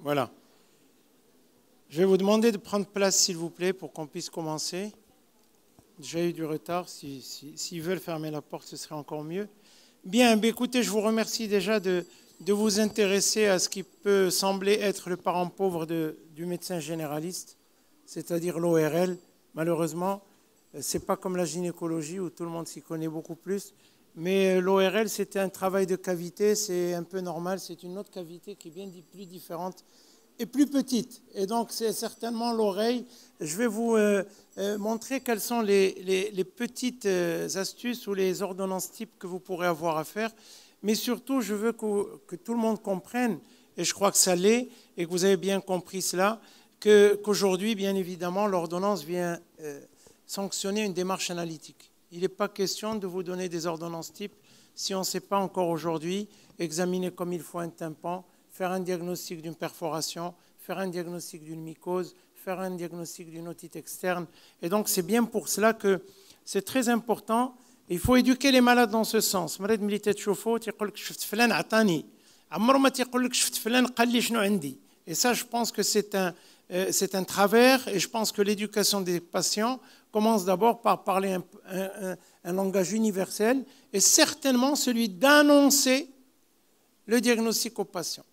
Voilà. Je vais vous demander de prendre place, s'il vous plaît, pour qu'on puisse commencer. J'ai eu du retard. S'ils veulent fermer la porte, ce serait encore mieux. Bien, écoutez, je vous remercie déjà de vous intéresser à ce qui peut sembler être le parent pauvre du médecin généraliste, c'est-à-dire l'ORL. Malheureusement, ce n'est pas comme la gynécologie où tout le monde s'y connaît beaucoup plus. Mais l'ORL, c'est un travail de cavité, c'est un peu normal, c'est une autre cavité qui est bien plus différente et plus petite. Et donc, c'est certainement l'oreille. Je vais vous montrer quelles sont les petites astuces ou les ordonnances types que vous pourrez avoir à faire. Mais surtout, je veux que tout le monde comprenne, et je crois que ça l'est, et que vous avez bien compris cela, qu'aujourd'hui, bien évidemment, l'ordonnance vient sanctionner une démarche analytique. Il n'est pas question de vous donner des ordonnances types si on ne sait pas encore aujourd'hui examiner comme il faut un tympan, faire un diagnostic d'une perforation, faire un diagnostic d'une mycose, faire un diagnostic d'une otite externe. Et donc, c'est bien pour cela que c'est très important. Il faut éduquer les malades dans ce sens. Et ça, je pense que c'est un travers, et je pense que l'éducation des patients commence d'abord par parler un langage universel, et certainement celui d'annoncer le diagnostic au patient.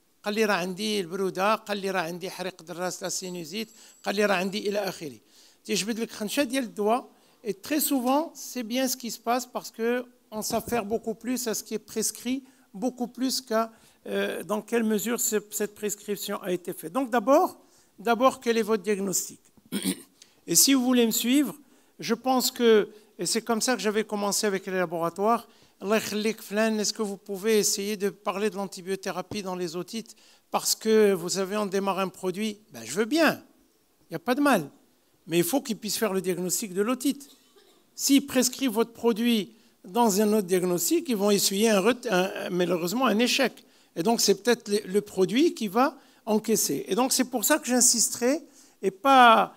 Et très souvent, c'est bien ce qui se passe parce qu'on s'affaire beaucoup plus à ce qui est prescrit, beaucoup plus qu'à dans quelle mesure cette prescription a été faite. Donc d'abord, quel est votre diagnostic? Et si vous voulez me suivre, je pense que, et c'est comme ça que j'avais commencé avec les laboratoires, est-ce que vous pouvez essayer de parler de l'antibiothérapie dans les otites parce que vous savez, on démarre un produit? Ben, je veux bien, il n'y a pas de mal. Mais il faut qu'il puisse faire le diagnostic de l'otite. S'ils prescrivent votre produit dans un autre diagnostic, ils vont essuyer malheureusement un échec. Et donc, c'est peut-être le produit qui va encaisser. Et donc, c'est pour ça que j'insisterai, et pas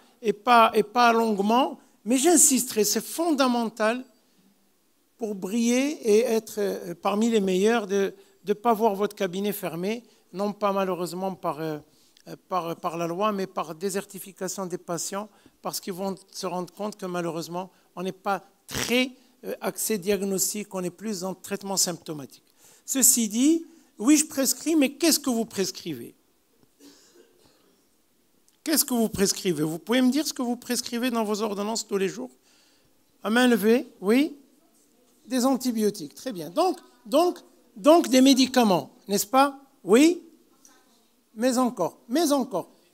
longuement, mais j'insisterai, c'est fondamental pour briller et être parmi les meilleurs de ne pas voir votre cabinet fermé, non pas malheureusement par la loi, mais par désertification des patients, parce qu'ils vont se rendre compte que malheureusement, on n'est pas très axé diagnostic, on est plus dans le traitement symptomatique. Ceci dit, oui, je prescris, mais qu'est-ce que vous prescrivez? Qu'est-ce que vous prescrivez? Vous pouvez me dire ce que vous prescrivez dans vos ordonnances tous les jours? À main levée, oui? Des antibiotiques, très bien. Donc des médicaments, n'est-ce pas? Oui? Mais encore.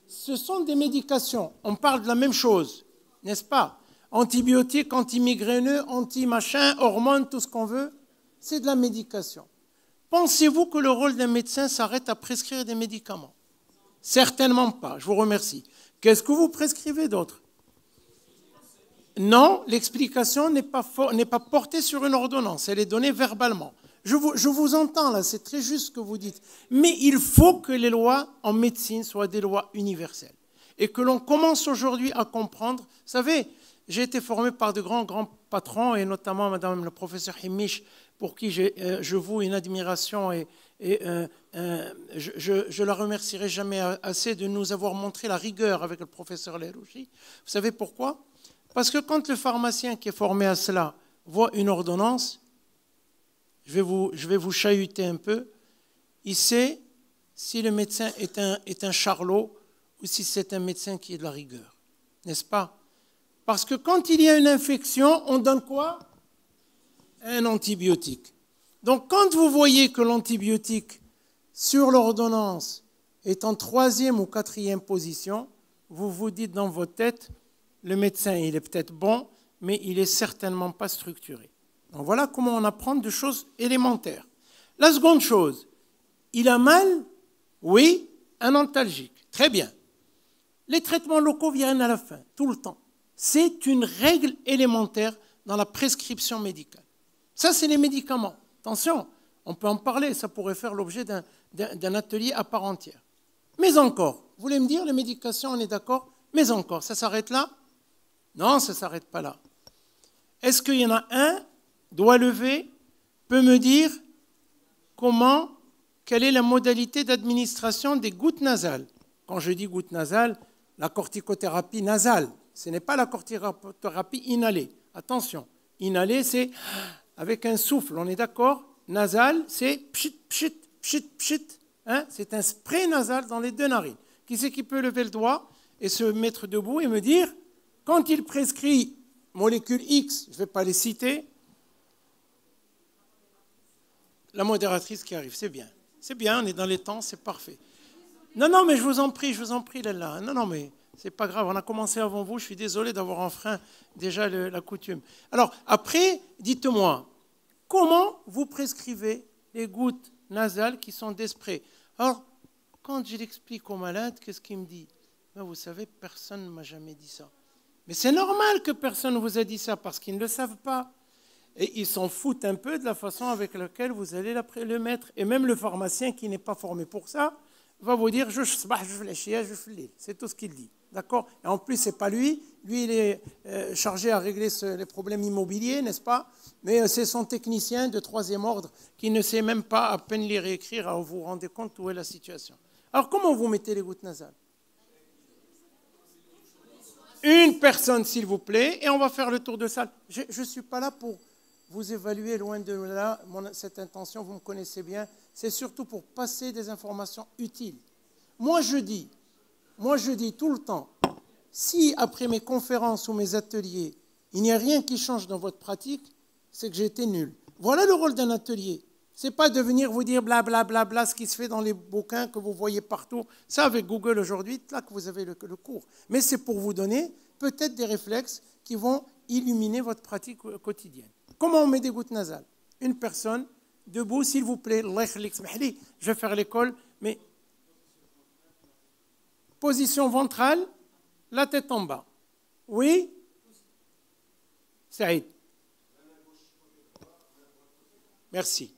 Ce sont des médications. On parle de la même chose, n'est-ce pas? Antibiotiques, antimigraineux, anti-machin, hormones, tout ce qu'on veut, c'est de la médication. Pensez-vous que le rôle d'un médecin s'arrête à prescrire des médicaments? Certainement pas, je vous remercie. Qu'est-ce que vous prescrivez d'autre? Non, l'explication n'est pas portée sur une ordonnance, elle est donnée verbalement. Je vous entends là, c'est très juste ce que vous dites. Mais il faut que les lois en médecine soient des lois universelles. Et que l'on commence aujourd'hui à comprendre. Vous savez, j'ai été formé par de grands patrons, et notamment madame le professeur Himish, pour qui je voue une admiration, et je la remercierai jamais assez de nous avoir montré la rigueur avec le professeur Lerouchi. Vous savez pourquoi? Parce que quand le pharmacien qui est formé à cela voit une ordonnance, je vais vous chahuter un peu, il sait si le médecin est un charlot ou si c'est un médecin qui est de la rigueur. N'est-ce pas? Parce que quand il y a une infection, on donne quoi? Un antibiotique. Donc quand vous voyez que l'antibiotique sur l'ordonnance est en 3e ou 4e position, vous vous dites dans votre tête, le médecin, il est peut-être bon, mais il n'est certainement pas structuré. Donc voilà comment on apprend des choses élémentaires. La seconde chose, il a mal? Oui, un antalgique. Très bien. Les traitements locaux viennent à la fin, tout le temps. C'est une règle élémentaire dans la prescription médicale. Ça, c'est les médicaments. Attention, on peut en parler, ça pourrait faire l'objet d'un atelier à part entière. Mais encore, vous voulez me dire, les médications, on est d'accord? Mais encore, ça s'arrête là? Non, ça ne s'arrête pas là. Est-ce qu'il y en a un, doigt levé, peut me dire quelle est la modalité d'administration des gouttes nasales? Quand je dis goutte nasale, la corticothérapie nasale, ce n'est pas la corticothérapie inhalée. Attention, inhalée, c'est avec un souffle, on est d'accord? Nasal, c'est pchit, pchit, pchit, pchit. Hein? C'est un spray nasal dans les deux narines. Qui c'est qui peut lever le doigt et se mettre debout et me dire, quand il prescrit molécule X, je ne vais pas les citer, la modératrice qui arrive, c'est bien. C'est bien, on est dans les temps, c'est parfait. Non, non, mais je vous en prie, Lalla. Non, non, mais c'est pas grave, on a commencé avant vous, je suis désolé d'avoir enfreint déjà la coutume. Alors, après, dites-moi, comment vous prescrivez les gouttes nasales qui sont des sprays? Alors, quand je l'explique au malade, qu'est-ce qu'il me dit? Ben, vous savez, personne ne m'a jamais dit ça. Mais c'est normal que personne ne vous a dit ça, parce qu'ils ne le savent pas. Et ils s'en foutent un peu de la façon avec laquelle vous allez le mettre. Et même le pharmacien qui n'est pas formé pour ça va vous dire c'est tout ce qu'il dit. D'accord? Et en plus, ce n'est pas lui. Lui, il est chargé à régler les problèmes immobiliers, n'est-ce pas? Mais c'est son technicien de troisième ordre qui ne sait même pas à peine lire et écrire. Alors vous vous rendez compte où est la situation. Alors comment vous mettez les gouttes nasales? Une personne, s'il vous plaît, et on va faire le tour de salle. Je ne suis pas là pour vous évaluer, loin de là, cette intention, vous me connaissez bien. C'est surtout pour passer des informations utiles. Moi, je dis tout le temps, si après mes conférences ou mes ateliers, il n'y a rien qui change dans votre pratique, c'est que j'ai été nul. Voilà le rôle d'un atelier. Ce n'est pas de venir vous dire blablabla, bla, ce qui se fait dans les bouquins que vous voyez partout. Ça, avec Google aujourd'hui, là que vous avez le cours. Mais c'est pour vous donner peut-être des réflexes qui vont illuminer votre pratique quotidienne. Comment on met des gouttes nasales? Une personne, debout, s'il vous plaît. Je vais faire l'école, mais position ventrale, la tête en bas. Oui? Saïd. Merci.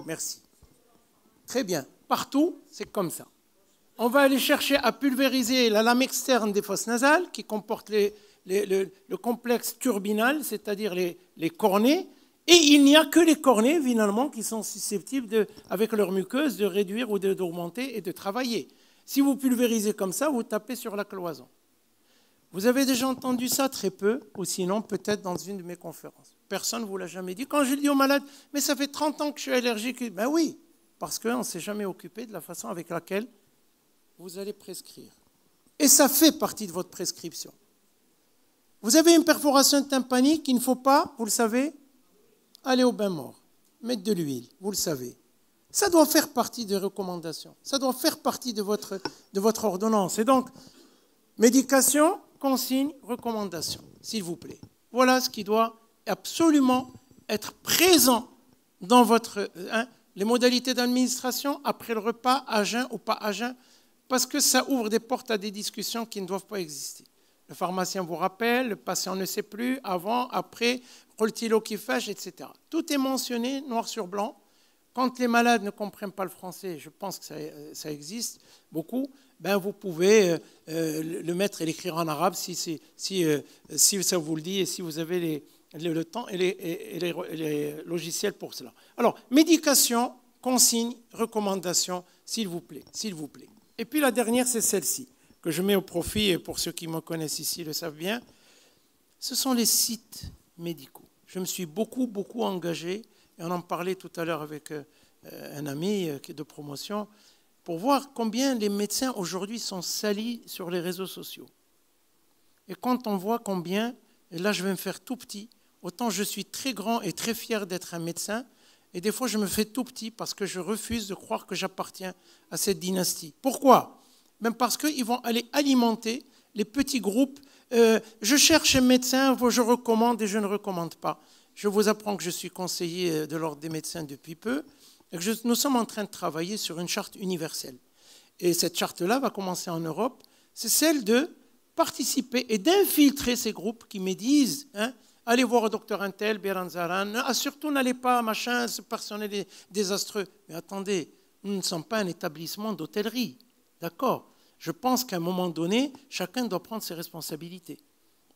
Merci. Très bien. Partout, c'est comme ça. On va aller chercher à pulvériser la lame externe des fosses nasales qui comporte le complexe turbinal, c'est-à-dire les cornets. Et il n'y a que les cornets, finalement, qui sont susceptibles, avec leur muqueuse, de réduire ou d'augmenter et de travailler. Si vous pulvérisez comme ça, vous tapez sur la cloison. Vous avez déjà entendu ça? Très peu, ou sinon peut-être dans une de mes conférences. Personne ne vous l'a jamais dit. Quand je le dis aux malades, mais ça fait 30 ans que je suis allergique. Ben oui, parce qu'on ne s'est jamais occupé de la façon avec laquelle vous allez prescrire. Et ça fait partie de votre prescription. Vous avez une perforation tympanique, il ne faut pas, vous le savez, aller au bain mort, mettre de l'huile, vous le savez. Ça doit faire partie des recommandations. Ça doit faire partie de votre ordonnance. Et donc, médication, consigne, recommandation, s'il vous plaît. Voilà ce qui doit absolument être présent dans les modalités d'administration, après le repas, à jeun ou pas à jeun, parce que ça ouvre des portes à des discussions qui ne doivent pas exister. Le pharmacien vous rappelle, le patient ne sait plus, avant, après, rôle-t-il qui fâche, etc. Tout est mentionné noir sur blanc. Quand les malades ne comprennent pas le français, je pense que ça existe beaucoup, ben vous pouvez le mettre et l'écrire en arabe si ça vous le dit et si vous avez le temps et les logiciels pour cela. Alors, médication, consigne, recommandation, s'il vous plaît, s'il vous plaît. Et puis la dernière, c'est celle-ci, que je mets au profit, et pour ceux qui me connaissent ici le savent bien, ce sont les sites médicaux. Je me suis beaucoup engagé, et on en parlait tout à l'heure avec un ami de promotion, pour voir combien les médecins aujourd'hui sont salis sur les réseaux sociaux. Et quand on voit combien, et là je vais me faire tout petit, autant je suis très grand et très fier d'être un médecin, et des fois je me fais tout petit parce que je refuse de croire que j'appartiens à cette dynastie. Pourquoi? Même parce qu'ils vont aller alimenter les petits groupes. Je cherche un médecin, je recommande et je ne recommande pas. Je vous apprends que je suis conseiller de l'ordre des médecins depuis peu, et que nous sommes en train de travailler sur une charte universelle. Et cette charte-là va commencer en Europe. C'est celle de participer et d'infiltrer ces groupes qui me disent, allez voir le docteur Intel, Beranzaran, surtout n'allez pas, machin, ce personnel est désastreux. Mais attendez, nous ne sommes pas un établissement d'hôtellerie, d'accord? Je pense qu'à un moment donné, chacun doit prendre ses responsabilités.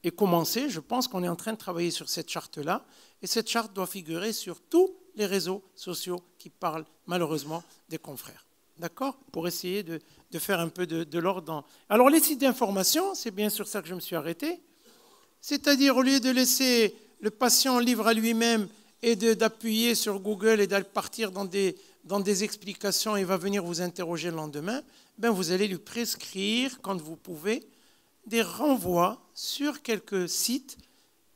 Et commencer, je pense qu'on est en train de travailler sur cette charte-là, et cette charte doit figurer sur tous les réseaux sociaux qui parlent malheureusement des confrères. D'accord? Pour essayer de faire un peu de l'ordre dans... Alors, les sites d'information, c'est bien sur ça que je me suis arrêté. C'est-à-dire, au lieu de laisser le patient libre à lui-même et d'appuyer sur Google et d'aller partir dans des explications et va venir vous interroger le lendemain, ben vous allez lui prescrire, quand vous pouvez, des renvois sur quelques sites.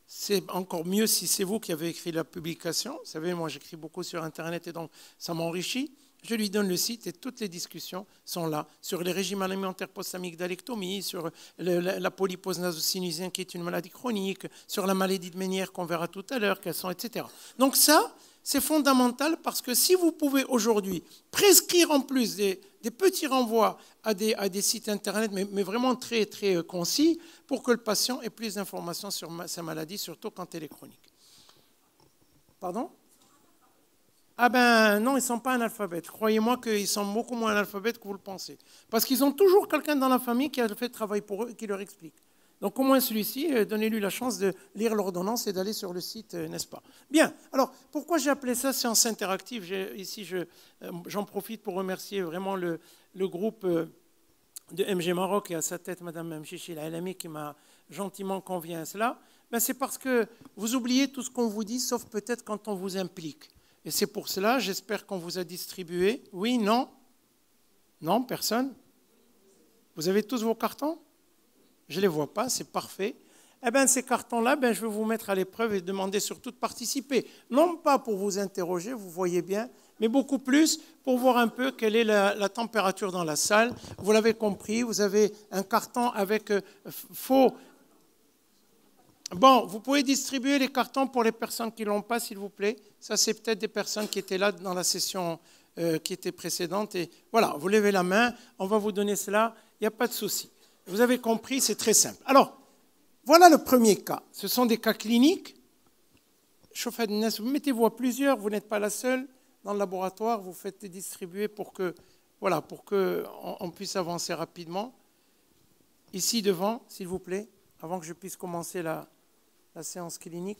C'est encore mieux si c'est vous qui avez écrit la publication. Vous savez, moi j'écris beaucoup sur Internet et donc ça m'enrichit. Je lui donne le site et toutes les discussions sont là sur les régimes alimentaires post-amygdalectomie, sur la polypose naso-sinusienne qui est une maladie chronique, sur la maladie de Ménière qu'on verra tout à l'heure, quelles sont, etc. Donc ça, c'est fondamental parce que si vous pouvez aujourd'hui prescrire en plus des petits renvois à des sites Internet, mais vraiment très, très concis, pour que le patient ait plus d'informations sur sa maladie, surtout quand elle est chronique. Pardon ? Ah ben non, ils ne sont pas analphabètes. Croyez-moi qu'ils sont beaucoup moins analphabètes que vous le pensez. Parce qu'ils ont toujours quelqu'un dans la famille qui a fait le travail pour eux et qui leur explique. Donc au moins celui-ci, donnez-lui la chance de lire l'ordonnance et d'aller sur le site, n'est-ce pas? Bien, alors pourquoi j'ai appelé ça séance interactive? Ici, j'en profite pour remercier vraiment le groupe de MG Maroc et à sa tête Mme Mchichi Alami qui m'a gentiment convié à cela. Ben, c'est parce que vous oubliez tout ce qu'on vous dit, sauf peut-être quand on vous implique. Et c'est pour cela, j'espère qu'on vous a distribué. Oui, non? Non, personne? Vous avez tous vos cartons? Je ne les vois pas, c'est parfait. Eh bien, ces cartons-là, ben, je vais vous mettre à l'épreuve et demander surtout de participer. Non pas pour vous interroger, vous voyez bien, mais beaucoup plus pour voir un peu quelle est la température dans la salle. Vous l'avez compris, vous avez un carton avec faux... Bon, vous pouvez distribuer les cartons pour les personnes qui ne l'ont pas, s'il vous plaît. Ça, c'est peut-être des personnes qui étaient là dans la session qui était précédente. Et voilà, vous levez la main, on va vous donner cela, il n'y a pas de souci. Vous avez compris, c'est très simple. Alors, voilà le premier cas. Ce sont des cas cliniques. Mettez-vous à plusieurs, vous n'êtes pas la seule. Dans le laboratoire, vous faites distribuer pour que, voilà, pour qu'on puisse avancer rapidement. Ici devant, s'il vous plaît, avant que je puisse commencer la séance clinique.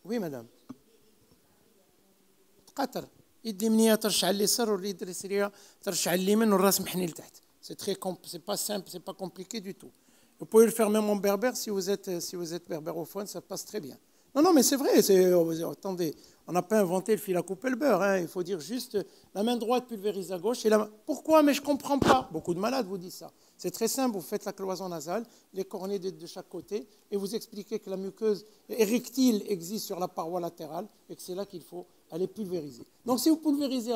Oui, madame. قطر يدي منيه ترشح اليسار واليد اليسريه ترشح اليمين والراس محني لتحت. C'est pas simple, c'est pas compliqué du tout. Vous pouvez le faire même en berbère si vous êtes berbérophone, ça passe très bien. Non, mais c'est vrai. Attendez, on n'a pas inventé le fil à couper le beurre. Hein. Il faut dire juste la main droite pulvérise à gauche. Pourquoi? Mais je ne comprends pas. Beaucoup de malades vous disent ça. C'est très simple. Vous faites la cloison nasale, les cornets de chaque côté, et vous expliquez que la muqueuse érectile existe sur la paroi latérale et que c'est là qu'il faut aller pulvériser. Donc si vous pulvérisez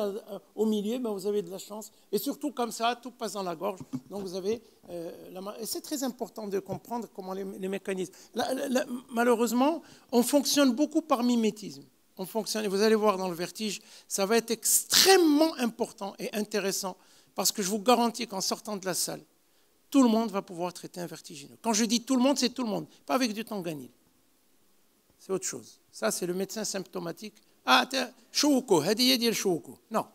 au milieu, ben, vous avez de la chance. Et surtout comme ça, tout passe dans la gorge. Donc vous avez et c'est très important de comprendre comment les mécanismes. Malheureusement, on fonctionne beaucoup par mimétisme. On fonctionne, et vous allez voir dans le vertige, ça va être extrêmement important et intéressant parce que je vous garantis qu'en sortant de la salle, tout le monde va pouvoir traiter un vertigineux. Quand je dis tout le monde, c'est tout le monde, pas avec du tanganil. C'est autre chose. Ça, c'est le médecin symptomatique. Ah, chouko, hadiye dir chouko. Non,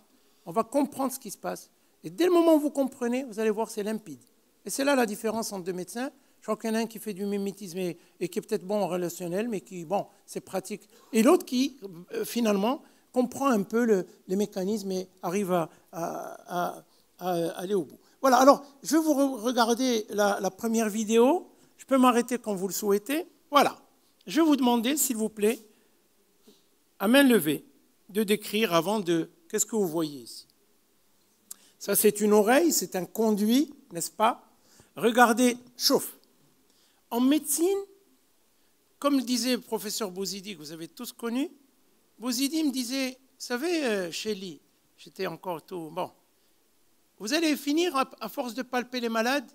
on va comprendre ce qui se passe. Et dès le moment où vous comprenez, vous allez voir, c'est limpide. Et c'est là la différence entre deux médecins. Je crois qu'il y en a un qui fait du mimétisme et qui est peut-être bon en relationnel, mais qui, bon, c'est pratique. Et l'autre qui, finalement, comprend un peu les mécanismes et arrive à aller au bout. Voilà, alors, je vais vous regarder la première vidéo. Je peux m'arrêter quand vous le souhaitez. Voilà. Je vais vous demander, s'il vous plaît, à main levée, de décrire avant de... Qu'est-ce que vous voyez ici? Ça, c'est une oreille, c'est un conduit, n'est-ce pas? Regardez, chauffe. En médecine, comme le disait le professeur Bouzidi, que vous avez tous connu, Bouzidi me disait, vous savez, Chélie, j'étais encore tout... Bon, vous allez finir, à force de palper les malades,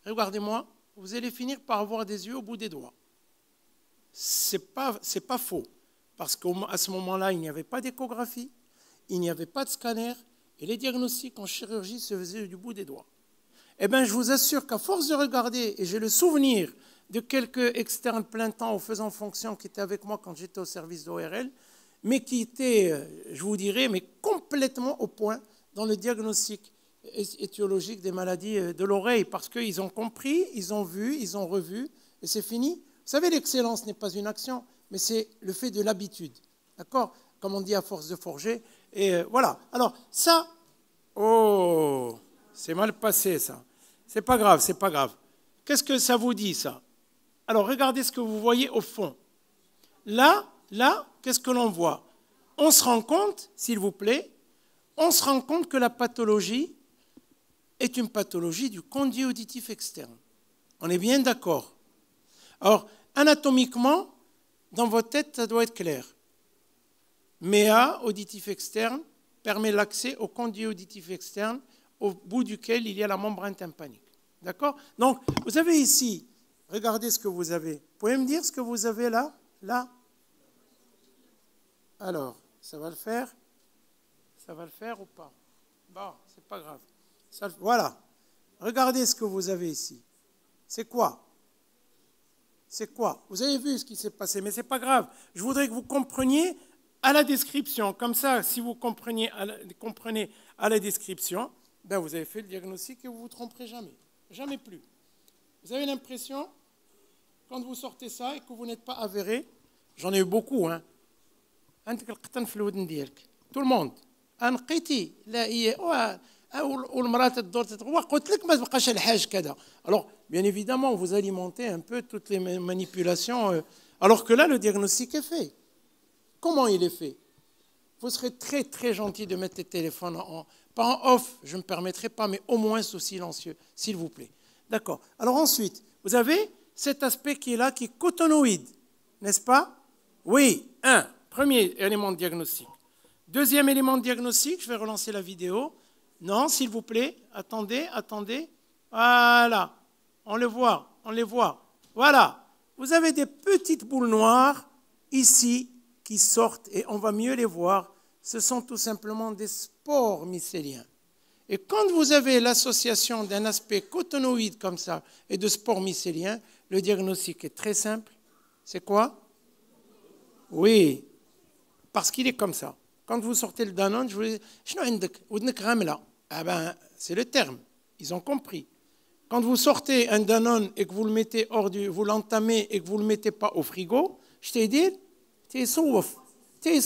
regardez-moi, vous allez finir par avoir des yeux au bout des doigts. C'est pas faux, parce qu'à ce moment-là, il n'y avait pas d'échographie, il n'y avait pas de scanner, et les diagnostics en chirurgie se faisaient du bout des doigts. Eh bien, je vous assure qu'à force de regarder, et j'ai le souvenir de quelques externes plein temps au faisant fonction qui étaient avec moi quand j'étais au service d'ORL, mais qui étaient, je vous dirais, mais complètement au point dans le diagnostic étiologique des maladies de l'oreille, parce qu'ils ont compris, ils ont vu, ils ont revu, et c'est fini. Vous savez, l'excellence n'est pas une action, mais c'est le fait de l'habitude. D'accord? Comme on dit à force de forger. Et voilà. Alors, ça, oh, c'est mal passé, ça. C'est pas grave, c'est pas grave. Qu'est-ce que ça vous dit, ça? Alors, regardez ce que vous voyez au fond. Là, qu'est-ce que l'on voit? On se rend compte, s'il vous plaît, on se rend compte que la pathologie est une pathologie du conduit auditif externe. On est bien d'accord. Alors, anatomiquement, dans votre tête, ça doit être clair. MEA, auditif externe, permet l'accès au conduit auditif externe, au bout duquel il y a la membrane tympanique. D'accord? Donc, vous avez ici, regardez ce que vous avez. Vous pouvez me dire ce que vous avez là? Là? Alors, ça va le faire? Ça va le faire ou pas? Bon, c'est pas grave. Ça, voilà. Regardez ce que vous avez ici. C'est quoi? C'est quoi? Vous avez vu ce qui s'est passé, mais ce n'est pas grave. Je voudrais que vous compreniez à la description. Comme ça, si vous comprenez à la description, ben vous avez fait le diagnostic et vous ne vous tromperez jamais. Jamais plus. Vous avez l'impression, quand vous sortez ça et que vous n'êtes pas avéré, j'en ai eu beaucoup, hein. Tout le monde. Alors, bien évidemment, vous alimentez un peu toutes les manipulations, alors que là, le diagnostic est fait. Comment il est fait? Vous serez très, très gentil de mettre les téléphones pas en off, je ne me permettrai pas, mais au moins sous silencieux, s'il vous plaît. D'accord. Alors ensuite, vous avez cet aspect qui est là, qui est cotonoïde, n'est-ce pas? Oui, premier élément de diagnostic. Deuxième élément de diagnostic, je vais relancer la vidéo. Non, s'il vous plaît, attendez. Voilà, on les voit. Voilà, vous avez des petites boules noires ici qui sortent et on va mieux les voir. Ce sont tout simplement des spores mycéliens. Et quand vous avez l'association d'un aspect cotonoïde comme ça et de spores mycéliens, le diagnostic est très simple. C'est quoi? Oui, parce qu'il est comme ça. Quand vous sortez le Danone, je vous dis, ah ben, c'est le terme, ils ont compris. Quand vous sortez un Danone et que vous le mettez vous l'entamez et que vous ne le mettez pas au frigo, je t'ai dit, t'es souf. C'est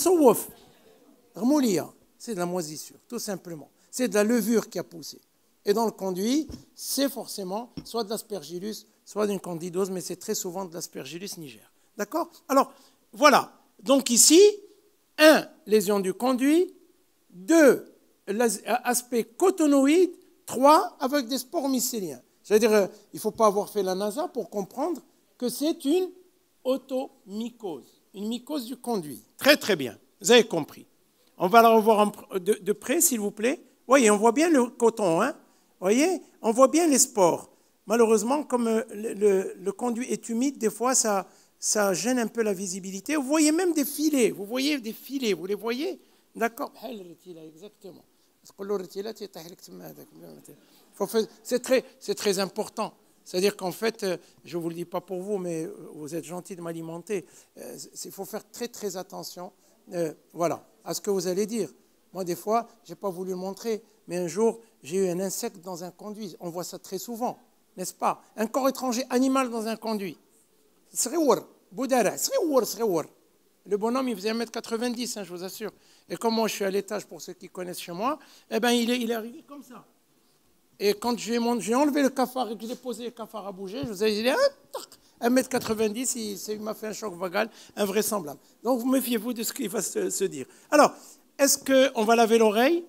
de la moisissure, tout simplement. C'est de la levure qui a poussé. Et dans le conduit, c'est forcément soit de l'aspergillus, soit d'une candidose, mais c'est très souvent de l'aspergillus niger. D'accord? Alors, voilà. Donc ici, 1, lésion du conduit, 2, aspect cotonoïde, 3, avec des spores mycéliens. C'est-à-dire, il ne faut pas avoir fait la NASA pour comprendre que c'est une automycose, une mycose du conduit. Très, très bien. Vous avez compris. On va la revoir de près, s'il vous plaît. Vous voyez, on voit bien le coton, hein? Vous voyez, on voit bien les spores. Malheureusement, comme le conduit est humide, des fois, ça gêne un peu la visibilité. Vous voyez même des filets. Vous voyez des filets, vous les voyez? D'accord? Exactement. C'est très important. C'est-à-dire qu'en fait, je ne vous le dis pas pour vous, mais vous êtes gentil de m'alimenter. Il faut faire très, très attention voilà, à ce que vous allez dire. Moi, des fois, je n'ai pas voulu le montrer, mais un jour, j'ai eu un insecte dans un conduit. On voit ça très souvent, n'est-ce pas? Un corps étranger animal dans un conduit. Le bonhomme, il faisait 1m90, hein, je vous assure. Et comme moi, je suis à l'étage, pour ceux qui connaissent chez moi, eh ben, il est arrivé comme ça. Et quand j'ai enlevé le cafard et que j'ai posé le cafard à bouger, je vous ai dit, 1m90, il m'a fait un choc vagal invraisemblable. Donc, vous méfiez-vous de ce qu'il va se dire. Alors, est-ce qu'on va laver l'oreille?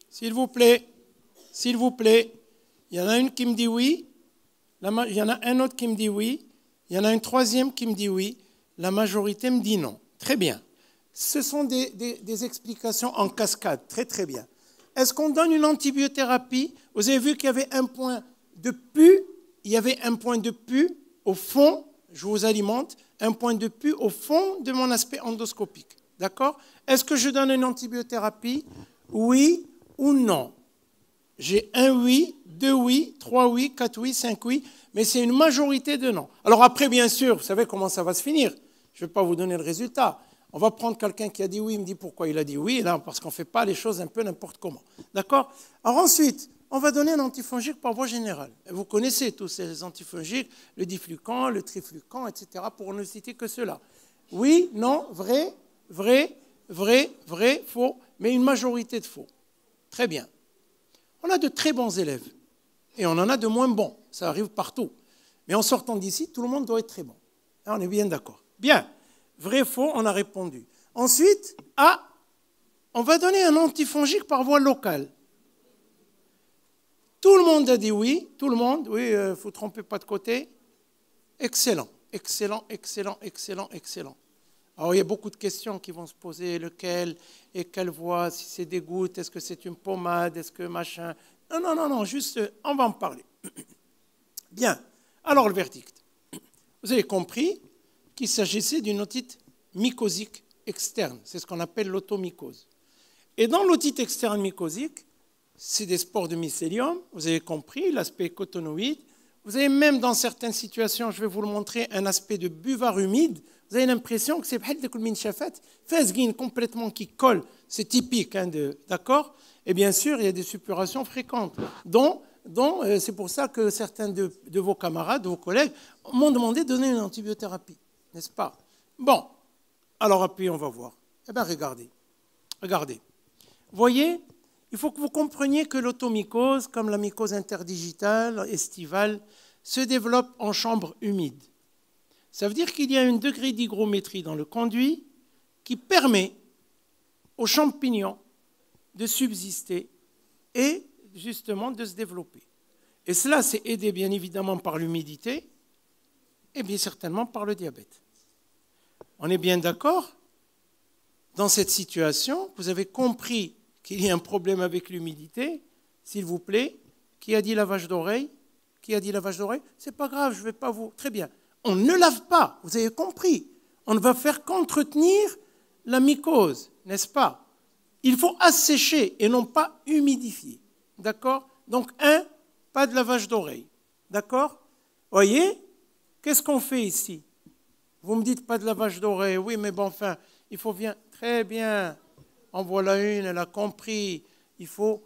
S'il vous plaît, il y en a une qui me dit oui, il y en a un autre qui me dit oui, il y en a une troisième qui me dit oui, la majorité me dit non. Très bien. Ce sont des explications en cascade. Très, très bien. Est-ce qu'on donne une antibiothérapie? Vous avez vu qu'il y avait un point de pu, au fond, je vous alimente, un point de pu au fond de mon aspect endoscopique. D'accord? Est-ce que je donne une antibiothérapie? Oui ou non? J'ai un oui, 2 oui, 3 oui, 4 oui, 5 oui, mais c'est une majorité de non. Alors après, bien sûr, vous savez comment ça va se finir. Je ne vais pas vous donner le résultat. On va prendre quelqu'un qui a dit oui, il me dit pourquoi il a dit oui, là, parce qu'on ne fait pas les choses un peu n'importe comment. D'accord? Alors ensuite, on va donner un antifongique par voie générale. Vous connaissez tous ces antifongiques, le diflucan, le triflucan, etc., pour ne citer que cela. Oui, non, vrai, vrai, vrai, vrai, faux, mais une majorité de faux. Très bien. On a de très bons élèves et on en a de moins bons. Ça arrive partout. Mais en sortant d'ici, tout le monde doit être très bon. Là, on est bien d'accord. Bien. Vrai, faux, on a répondu. Ensuite, on va donner un antifongique par voie locale. Tout le monde a dit oui. Tout le monde, oui, il ne faut tromper pas de côté. Excellent, excellent, excellent, excellent, excellent. Alors, il y a beaucoup de questions qui vont se poser. Lequel et quelle voie? Si c'est des gouttes, est-ce que c'est une pommade? Est-ce que machin? Non, non, non, non, juste, on va en parler. Bien. Alors, le verdict. Vous avez compris qu'il s'agissait d'une otite mycosique externe. C'est ce qu'on appelle l'automycose. Et dans l'otite externe mycosique, c'est des spores de mycélium. Vous avez compris l'aspect cotonoïde. Vous avez même dans certaines situations, je vais vous le montrer, un aspect de buvard humide. Vous avez l'impression que c'est complètement qui colle. C'est typique, hein, d'accord? Et bien sûr, il y a des suppurations fréquentes. C'est pour ça que certains de vos camarades, de vos collègues, m'ont demandé de donner une antibiothérapie, n'est-ce pas? Bon, alors puis on va voir. Eh bien, regardez. Regardez. Voyez, il faut que vous compreniez que l'automycose, comme la mycose interdigitale, estivale, se développe en chambre humide. Ça veut dire qu'il y a un degré d'hygrométrie dans le conduit qui permet aux champignons de subsister et justement de se développer. Et cela, c'est aidé bien évidemment par l'humidité et bien certainement par le diabète. On est bien d'accord? Dans cette situation, vous avez compris qu'il y a un problème avec l'humidité. S'il vous plaît, qui a dit lavage d'oreille? Qui a dit lavage d'oreille? C'est pas grave, je ne vais pas vous... Très bien. On ne lave pas, vous avez compris. On ne va faire qu'entretenir la mycose, n'est-ce pas? Il faut assécher et non pas humidifier. D'accord? Donc, pas de lavage d'oreille. D'accord? Voyez? Qu'est-ce qu'on fait ici? Vous me dites pas de lavage d'oreille. Oui, mais bon, enfin, il faut bien... Très bien. En voilà une, elle a compris. Il faut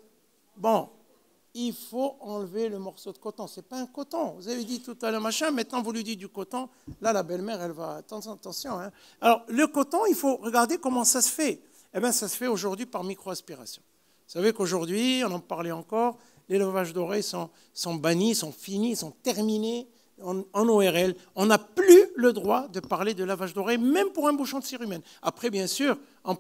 enlever le morceau de coton. Ce n'est pas un coton. Vous avez dit tout à l'heure machin, maintenant vous lui dites du coton. Là, la belle-mère, elle va... Attention. Hein. Alors, le coton, il faut regarder comment ça se fait. Eh bien, ça se fait aujourd'hui par microaspiration. Vous savez qu'aujourd'hui, on en parlait encore, les lavages d'oreilles sont bannis, sont finis, sont terminés en ORL. On n'a plus le droit de parler de lavage d'oreilles, même pour un bouchon de cire-humaine. Après, bien sûr, en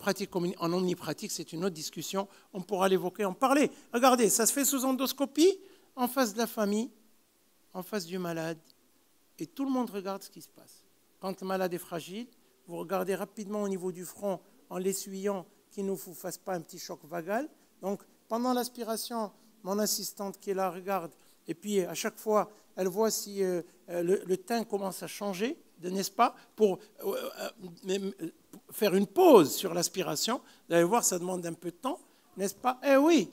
omnipratique, c'est une autre discussion. On pourra l'évoquer, en parler. Regardez, ça se fait sous endoscopie, en face de la famille, en face du malade. Et tout le monde regarde ce qui se passe. Quand le malade est fragile, vous regardez rapidement au niveau du front, en l'essuyant, qu'il ne vous fasse pas un petit choc vagal. Donc, pendant l'aspiration, mon assistante qui est là regarde, et puis à chaque fois, elle voit si le teint commence à changer, n'est-ce pas, pour faire une pause sur l'aspiration. Vous allez voir, ça demande un peu de temps, n'est-ce pas? Eh oui.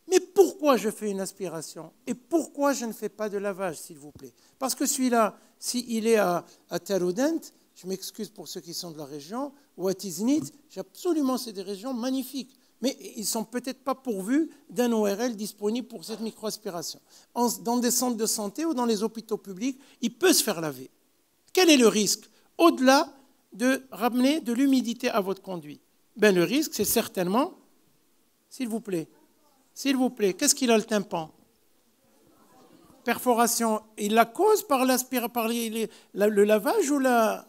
Mais pourquoi je fais une aspiration? Et pourquoi je ne fais pas de lavage, s'il vous plaît? Parce que celui-là, s'il est à Taroudent, je m'excuse pour ceux qui sont de la région, ou à Tiznit, absolument, c'est des régions magnifiques. Mais ils ne sont peut-être pas pourvus d'un ORL disponible pour cette microaspiration. Dans des centres de santé ou dans les hôpitaux publics, il peut se faire laver. Quel est le risque? Au-delà de ramener de l'humidité à votre conduit. Ben, le risque, c'est certainement, s'il vous plaît, qu'est-ce qu'il a le tympan? Perforation. Il la cause par le lavage ou la...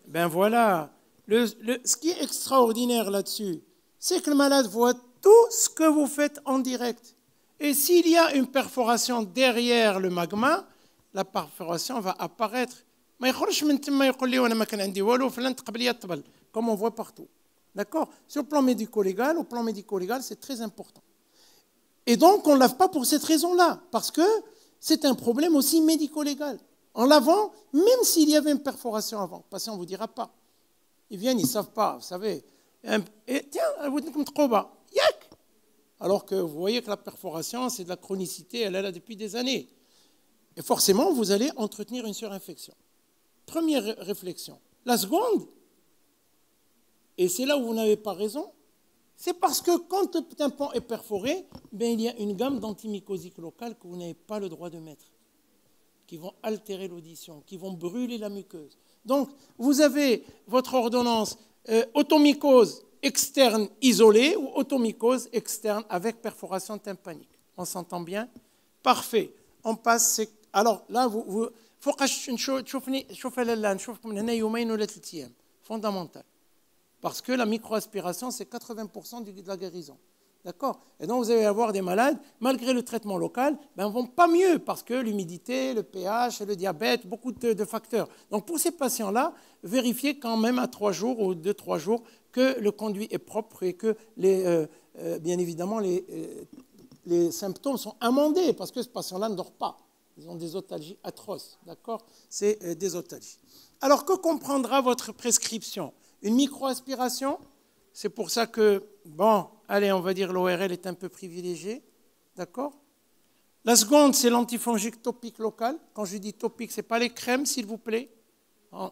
Ben voilà. Ce qui est extraordinaire là-dessus, c'est que le malade voit tout ce que vous faites en direct. Et s'il y a une perforation derrière le magma, la perforation va apparaître. Comme on voit partout. D'accord? Sur le plan médico-légal, au plan médico-légal, c'est très important. Et donc, on ne lave pas pour cette raison-là, parce que c'est un problème aussi médico-légal. En lavant, même s'il y avait une perforation avant, le patient ne vous dira pas. Ils viennent, ils ne savent pas, vous savez. Et tiens, vous dites comme trop bas. Yak! Alors que vous voyez que la perforation, c'est de la chronicité, elle est là depuis des années. Et forcément, vous allez entretenir une surinfection. Première réflexion. La seconde, et c'est là où vous n'avez pas raison, C'est parce que quand le tympan est perforé, ben, il y a une gamme d'antimycosiques locales que vous n'avez pas le droit de mettre, qui vont altérer l'audition, qui vont brûler la muqueuse. Donc, vous avez votre ordonnance automycose externe isolée ou automycose externe avec perforation tympanique. On s'entend bien? Parfait. On passe. Alors là, fondamental. Parce que la microaspiration, c'est 80% de la guérison. D'accord? Et donc, vous allez avoir des malades, malgré le traitement local, ben, vont pas mieux parce que l'humidité, le pH, le diabète, beaucoup de facteurs. Donc, pour ces patients-là, vérifiez quand même à 3 jours ou 2-3 jours que le conduit est propre et que, bien évidemment, les symptômes sont amendés parce que ce patient-là ne dort pas. Ils ont des otalgies atroces. D'accord? C'est des otalgies. Alors, que comprendra votre prescription? Une microaspiration? C'est pour ça que, bon, allez, on va dire l'ORL est un peu privilégié, d'accord? La seconde, c'est l'antifongique topique local. Quand je dis topique, ce n'est pas les crèmes, s'il vous plaît. On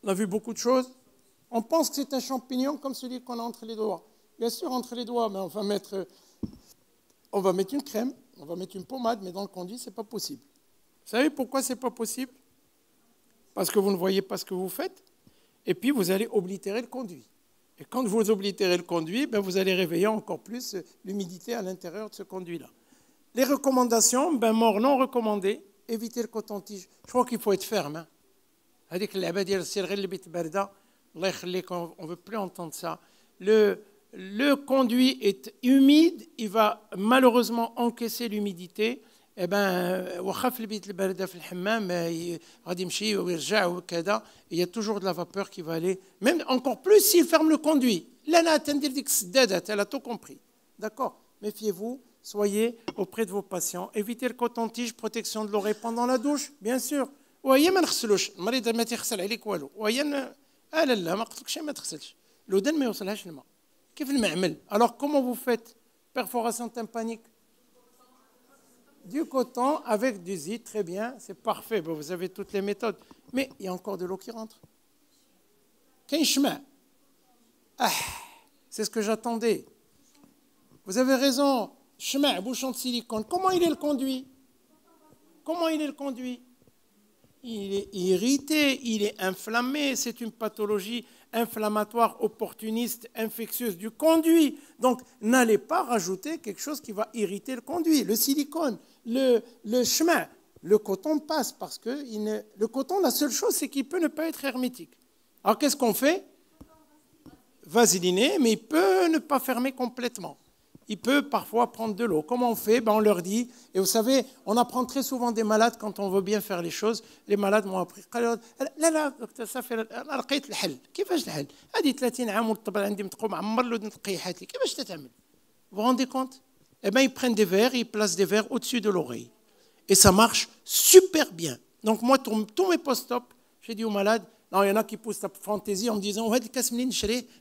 a vu beaucoup de choses. On pense que c'est un champignon comme celui qu'on a entre les doigts. Bien sûr, entre les doigts, mais on va mettre une crème, on va mettre une pommade, mais dans le conduit, ce n'est pas possible. Vous savez pourquoi ce n'est pas possible? Parce que vous ne voyez pas ce que vous faites, et puis vous allez oblitérer le conduit. Et quand vous oblitérez le conduit, ben vous allez réveiller encore plus l'humidité à l'intérieur de ce conduit-là. Les recommandations, mort non recommandé, éviter le coton-tige. Je crois qu'il faut être ferme. Hein. On ne veut plus entendre ça. Le conduit est humide, il va malheureusement encaisser l'humidité. Eh ben, il y a toujours de la vapeur qui va aller, même encore plus s'il ferme le conduit. Elle a tout compris. D'accord? Méfiez-vous, soyez auprès de vos patients. Évitez le coton-tige, protection de l'oreille pendant la douche, bien sûr. Alors, comment vous faites? Perforation tympanique. Du coton avec du zit, très bien, c'est parfait. Bon, vous avez toutes les méthodes. Mais il y a encore de l'eau qui rentre. Qu'un chemin. Ah, c'est ce que j'attendais. Vous avez raison. Chemin, bouchon de silicone. Comment il est le conduit? Comment il est le conduit? Il est irrité, il est inflammé. C'est une pathologie inflammatoire, opportuniste, infectieuse du conduit. Donc, n'allez pas rajouter quelque chose qui va irriter le conduit. Le silicone, le chemin, le coton passe parce que le coton, la seule chose, c'est qu'il peut ne pas être hermétique. Alors, qu'est-ce qu'on fait? Vaseliner, mais il peut ne pas fermer complètement. Il peut parfois prendre de l'eau. Comment on fait? On leur dit, et vous savez, on apprend très souvent des malades quand on veut bien faire les choses. Les malades m'ont appris, لا دكتور صافي انا لقيت الحل. كيفاش الحل؟ هذه 30 عام والطبل عندي متقوم معمر له نقيحات لي. كيفاش تتعمل؟ Vous vous rendez compte? Eh bien, ils prennent des verres, ils placent des verres au-dessus de l'oreille. Et ça marche super bien. Donc moi, tous mes post-op, j'ai dit aux malades, non, il y en a qui poussent la fantaisie en me disant,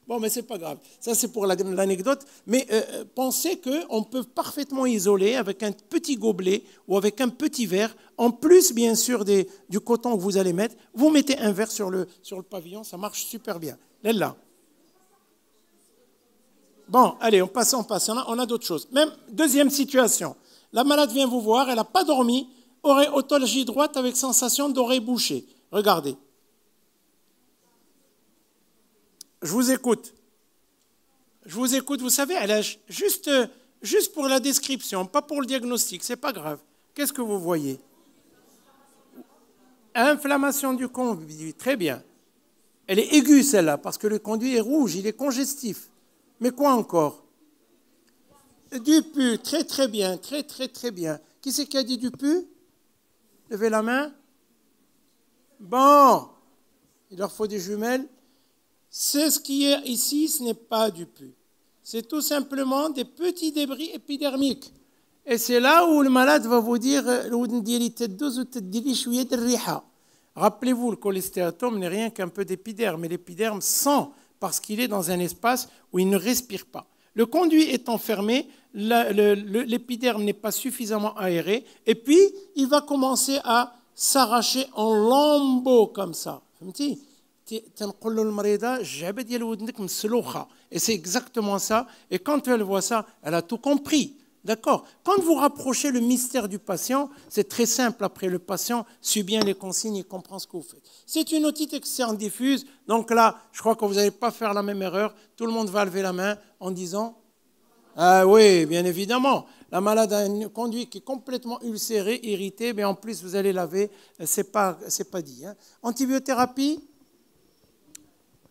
bon, mais c'est pas grave. Ça, c'est pour l'anecdote. Mais pensez qu'on peut parfaitement isoler avec un petit gobelet ou avec un petit verre. En plus, bien sûr, du coton que vous allez mettre, vous mettez un verre sur le pavillon, ça marche super bien. Là. Bon, allez, on passe. On a d'autres choses. Même deuxième situation. La malade vient vous voir, elle n'a pas dormi, oreille otologie droite avec sensation d'oreille bouchée. Regardez. Je vous écoute, vous savez, juste pour la description, pas pour le diagnostic, c'est pas grave. Qu'est-ce que vous voyez? Inflammation du conduit, très bien. Elle est aiguë celle-là, parce que le conduit est rouge, il est congestif. Mais quoi encore? Du pu, très très bien, très très très bien. Qui c'est qui a dit du pu? Levez la main. Bon, il leur faut des jumelles. C'est ce qui est ici, ce n'est pas du pu. C'est tout simplement des petits débris épidermiques. Et c'est là où le malade va vous dire rappelez-vous, le cholestéatome n'est rien qu'un peu d'épiderme, mais l'épiderme sent parce qu'il est dans un espace où il ne respire pas. Le conduit étant fermé, l'épiderme n'est pas suffisamment aéré, et puis il va commencer à s'arracher en lambeaux comme ça. تنقول للمريضة الجعبة ديال ودنك مسلوخة. Et c'est exactement ça. Et quand elle voit ça, elle a tout compris. D'accord? Quand vous rapprochez le mystère du patient, c'est très simple. Après, le patient suit bien les consignes et comprend ce que vous faites. C'est une otite externe diffuse. Donc là, je crois que vous n'allez pas faire la même erreur. Tout le monde va lever la main en disant « Ah oui, bien évidemment. La malade a une conduite qui est complètement ulcérée, irritée, mais en plus, vous allez laver. C'est pas dit. Hein. Antibiothérapie.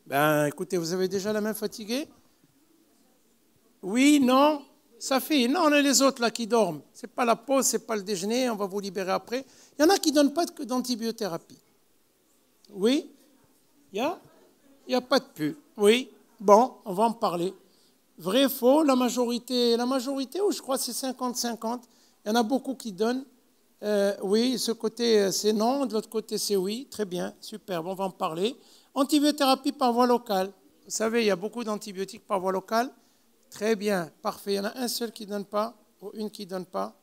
Ben, écoutez, vous avez déjà la main fatiguée? Oui, non? Ça fait, non, on a les autres là qui dorment. Ce n'est pas la pause, ce n'est pas le déjeuner, on va vous libérer après. Il y en a qui ne donnent pas d'antibiothérapie. Oui? Il n'y a pas de pu. Oui? Bon, on va en parler. Vrai, faux, la majorité, ou je crois que c'est 50-50. Il y en a beaucoup qui donnent. Oui, ce côté c'est non, de l'autre côté c'est oui. Très bien, super, on va en parler. Antibiothérapie par voie locale. Vous savez, il y a beaucoup d'antibiotiques par voie locale. Très bien, parfait. Il y en a un seul qui ne donne pas, ou une qui ne donne pas.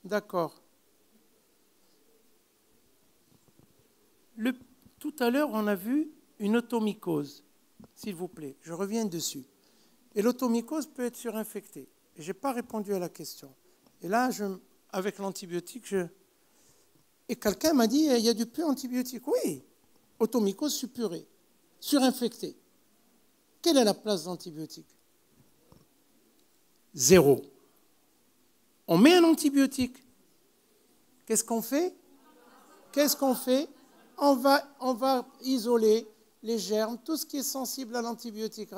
D'accord. Tout à l'heure, on a vu une automycose. S'il vous plaît, je reviens dessus. Et l'automycose peut être surinfectée. Et je n'ai pas répondu à la question. Et là, avec l'antibiotique, et quelqu'un m'a dit, il y a du peu antibiotique. Oui, automycose suppurée, surinfectée. Quelle est la place d'antibiotique? Zéro. On met un antibiotique. Qu'est-ce qu'on fait? On va isoler les germes, tout ce qui est sensible à l'antibiotique.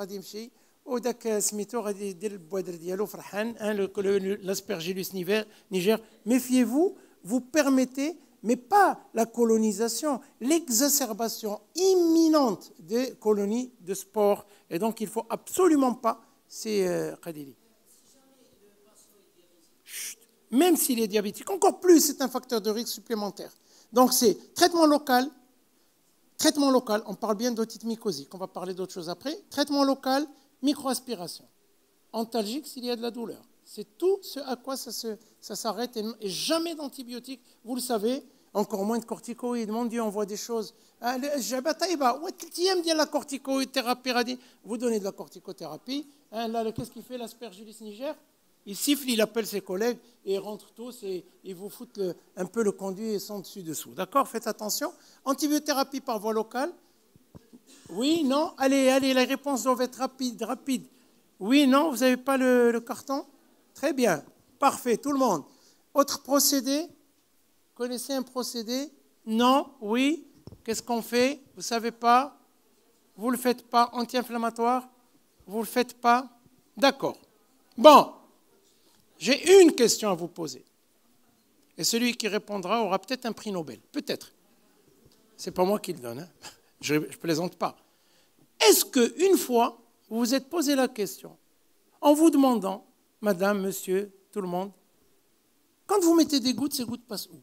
L'Aspergillus niger. Méfiez-vous, vous permettez, mais pas la colonisation, l'exacerbation imminente des colonies de spores. Et donc, il ne faut absolument pas, c'est Khadili. Même s'il est diabétique, encore plus, c'est un facteur de risque supplémentaire. Donc, c'est traitement local, on parle bien d'otite mycosique, on va parler d'autre chose après. Traitement local, microaspiration. Antalgique s'il y a de la douleur. C'est tout ce à quoi ça s'arrête et jamais d'antibiotiques, vous le savez, encore moins de corticoïdes. Mon Dieu, on voit des choses. La corticothérapie, vous donnez de la corticothérapie. Là, qu'est-ce qu'il fait l'Aspergillus niger? Il siffle, il appelle ses collègues et ils rentrent tous et ils vous foutent un peu le conduit et sont dessus-dessous. D'accord? Faites attention. Antibiothérapie par voie locale. Oui, non? Allez, les réponses doivent être rapides. Oui, non? Vous n'avez pas le carton? Très bien. Parfait, tout le monde. Autre procédé? Connaissez un procédé? Non? Oui? Qu'est-ce qu'on fait? Vous ne savez pas? Vous ne le faites pas? Anti-inflammatoire? Vous ne le faites pas? D'accord. Bon. J'ai une question à vous poser. Et celui qui répondra aura peut-être un prix Nobel. Peut-être. Ce n'est pas moi qui le donne. Hein. Je ne plaisante pas. Est-ce qu'une fois, vous vous êtes posé la question, en vous demandant, madame, monsieur, tout le monde, quand vous mettez des gouttes, ces gouttes passent où?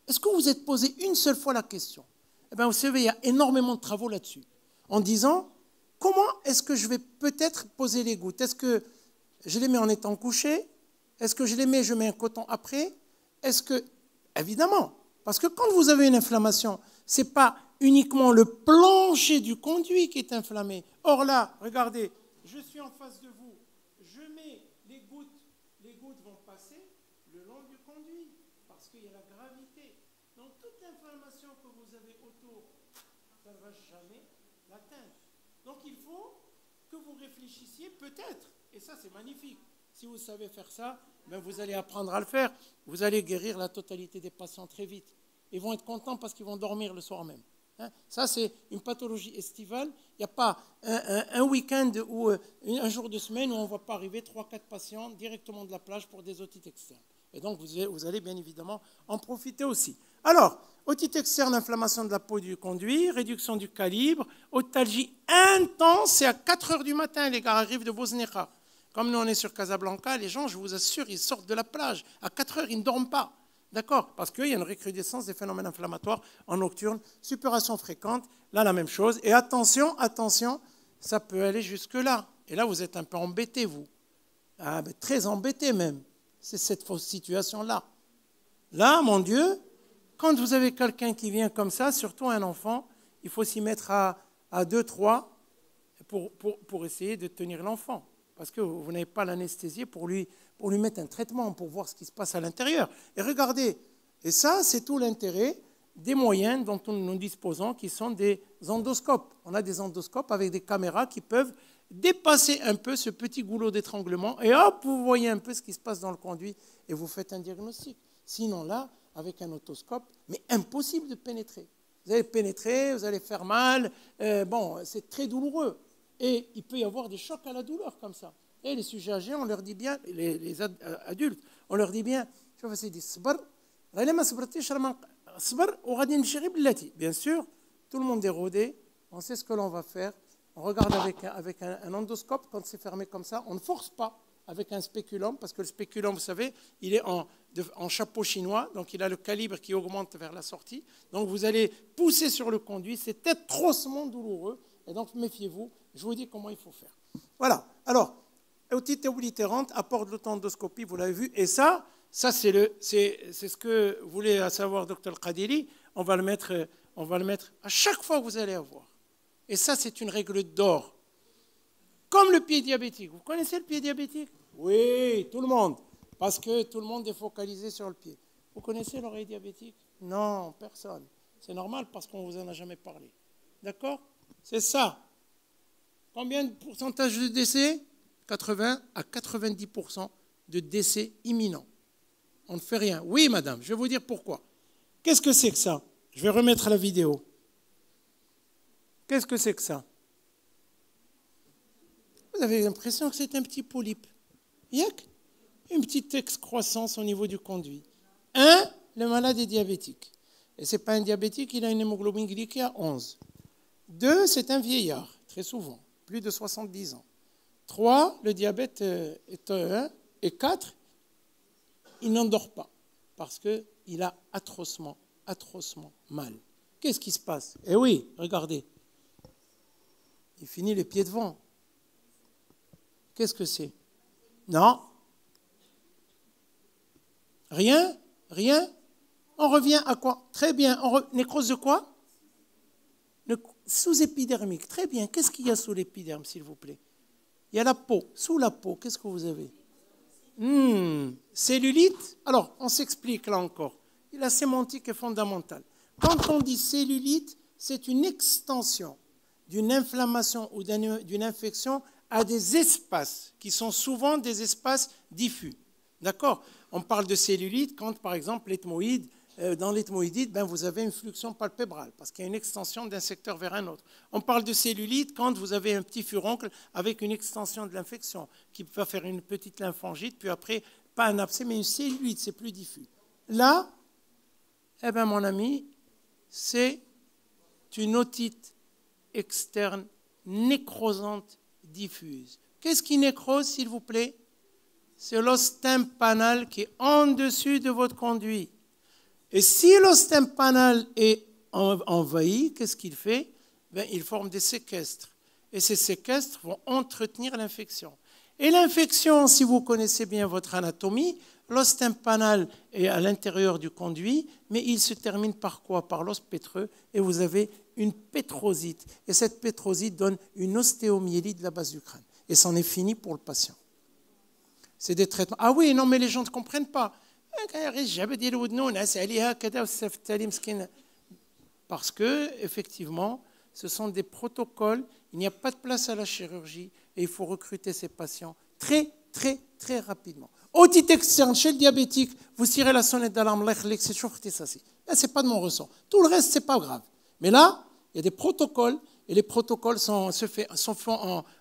Est-ce que vous vous êtes posé une seule fois la question? Eh bien, vous savez, il y a énormément de travaux là-dessus. En disant, comment est-ce que je vais peut-être poser les gouttes? Est-ce que je les mets en étant couché? Est-ce que je les mets, je mets un coton après? Est-ce que, évidemment, parce que quand vous avez une inflammation, ce n'est pas uniquement le plancher du conduit qui est inflammé. Or là, regardez, je suis en face de vous, je mets les gouttes vont passer le long du conduit, parce qu'il y a la gravité. Donc toute l'inflammation que vous avez autour, ça ne va jamais l'atteindre. Donc il faut que vous réfléchissiez peut-être, et ça c'est magnifique. Si vous savez faire ça, ben vous allez apprendre à le faire. Vous allez guérir la totalité des patients très vite. Ils vont être contents parce qu'ils vont dormir le soir même. Hein? Ça, c'est une pathologie estivale. Il n'y a pas un week-end ou un jour de semaine où on ne va pas arriver 3-4 patients directement de la plage pour des otites externes. Et donc, vous allez bien évidemment en profiter aussi. Alors, otite externe, inflammation de la peau du conduit, réduction du calibre, otalgie intense, c'est à 4 heures du matin, les gars arrivent de Bosnéa. Comme nous, on est sur Casablanca, les gens, je vous assure, ils sortent de la plage. À 4 heures, ils ne dorment pas. D'accord? Parce qu'il y a une recrudescence des phénomènes inflammatoires en nocturne, suppuration fréquente, là, la même chose. Et attention, ça peut aller jusque-là. Et là, vous êtes un peu embêtés, vous. Ah, mais très embêtés même. C'est cette fausse situation-là. Là, mon Dieu, quand vous avez quelqu'un qui vient comme ça, surtout un enfant, il faut s'y mettre à à 2, 3 pour essayer de tenir l'enfant. Parce que vous n'avez pas l'anesthésie pour lui mettre un traitement, pour voir ce qui se passe à l'intérieur. Et regardez, et ça, c'est tout l'intérêt des moyens dont nous disposons, qui sont des endoscopes. On a des endoscopes avec des caméras qui peuvent dépasser un peu ce petit goulot d'étranglement, et hop, vous voyez un peu ce qui se passe dans le conduit, et vous faites un diagnostic. Sinon là, avec un otoscope, mais impossible de pénétrer. Vous allez pénétrer, vous allez faire mal, c'est très douloureux. Et il peut y avoir des chocs à la douleur comme ça. Et les sujets âgés, on leur dit bien, les adultes, on leur dit bien, bien sûr, tout le monde est rodé, on sait ce que l'on va faire, on regarde avec un endoscope, quand c'est fermé comme ça, on ne force pas avec un spéculum, parce que le spéculum, vous savez, il est en chapeau chinois, donc il a le calibre qui augmente vers la sortie, donc vous allez pousser sur le conduit, c'est atrocement douloureux, et donc méfiez-vous, je vous dis comment il faut faire. Voilà, alors, otite oblitérante, apport de l'autendoscopie, vous l'avez vu, et ça c'est ce que voulait savoir Dr Qadili, on va le mettre à chaque fois que vous allez avoir. Et ça, c'est une règle d'or. Comme le pied diabétique. Vous connaissez le pied diabétique? Oui, tout le monde. Parce que tout le monde est focalisé sur le pied. Vous connaissez l'oreille diabétique? Non, personne. C'est normal parce qu'on ne vous en a jamais parlé. D'accord? C'est ça. Combien de pourcentage de décès? 80 à 90% de décès imminents. On ne fait rien. Oui, madame, je vais vous dire pourquoi. Qu'est-ce que c'est que ça? Je vais remettre la vidéo. Qu'est-ce que c'est que ça? Vous avez l'impression que c'est un petit polype. Yak, une petite excroissance au niveau du conduit. Le malade est diabétique. Et ce n'est pas un diabétique, il a une hémoglobine glycée à 11. 2, c'est un vieillard, très souvent, plus de 70 ans. 3, le diabète est 1. Et 4, il n'endort pas parce qu'il a atrocement mal. Qu'est-ce qui se passe? Eh oui, regardez. Il finit les pieds devant. Qu'est-ce que c'est? Non. Rien? On revient à quoi? Très bien. Nécrose de quoi? Sous-épidermique. Très bien. Qu'est-ce qu'il y a sous l'épiderme, s'il vous plaît? Il y a la peau. Sous la peau, qu'est-ce que vous avez? Cellulite. Alors, on s'explique là encore. La sémantique est fondamentale. Quand on dit cellulite, c'est une extension d'une inflammation ou d'une infection à des espaces qui sont souvent des espaces diffus. D'accord? On parle de cellulite quand, par exemple, l'ethmoïde, dans l'ethmoïdite, vous avez une fluxion palpébrale parce qu'il y a une extension d'un secteur vers un autre. On parle de cellulite quand vous avez un petit furoncle avec une extension de l'infection qui va faire une petite lymphangite, puis après, pas un abcès, mais une cellulite, c'est plus diffus. Là, mon ami, c'est une otite externe nécrosante diffuse. Qu'est-ce qui nécrose, s'il vous plaît? C'est l'os tympanal qui est en dessus de votre conduit. Et si l'os tympanal est envahi, qu'est-ce qu'il fait? Il forme des séquestres. Et ces séquestres vont entretenir l'infection. Et l'infection, si vous connaissez bien votre anatomie, l'os tympanal est à l'intérieur du conduit, mais il se termine par quoi? Par l'os pétreux, et vous avez une pétrosite. Et cette pétrosite donne une ostéomyélite de la base du crâne. Et c'en est fini pour le patient. C'est des traitements. Ah oui, non, mais les gens ne comprennent pas. Parce que, effectivement, ce sont des protocoles. Il n'y a pas de place à la chirurgie et il faut recruter ces patients très, très, très rapidement. Otite externe, chez le diabétique, vous tirez la sonnette d'alarme, c'est ça. Là, ce n'est pas de mon ressort. Tout le reste, ce n'est pas grave. Mais là, il y a des protocoles et les protocoles sont faits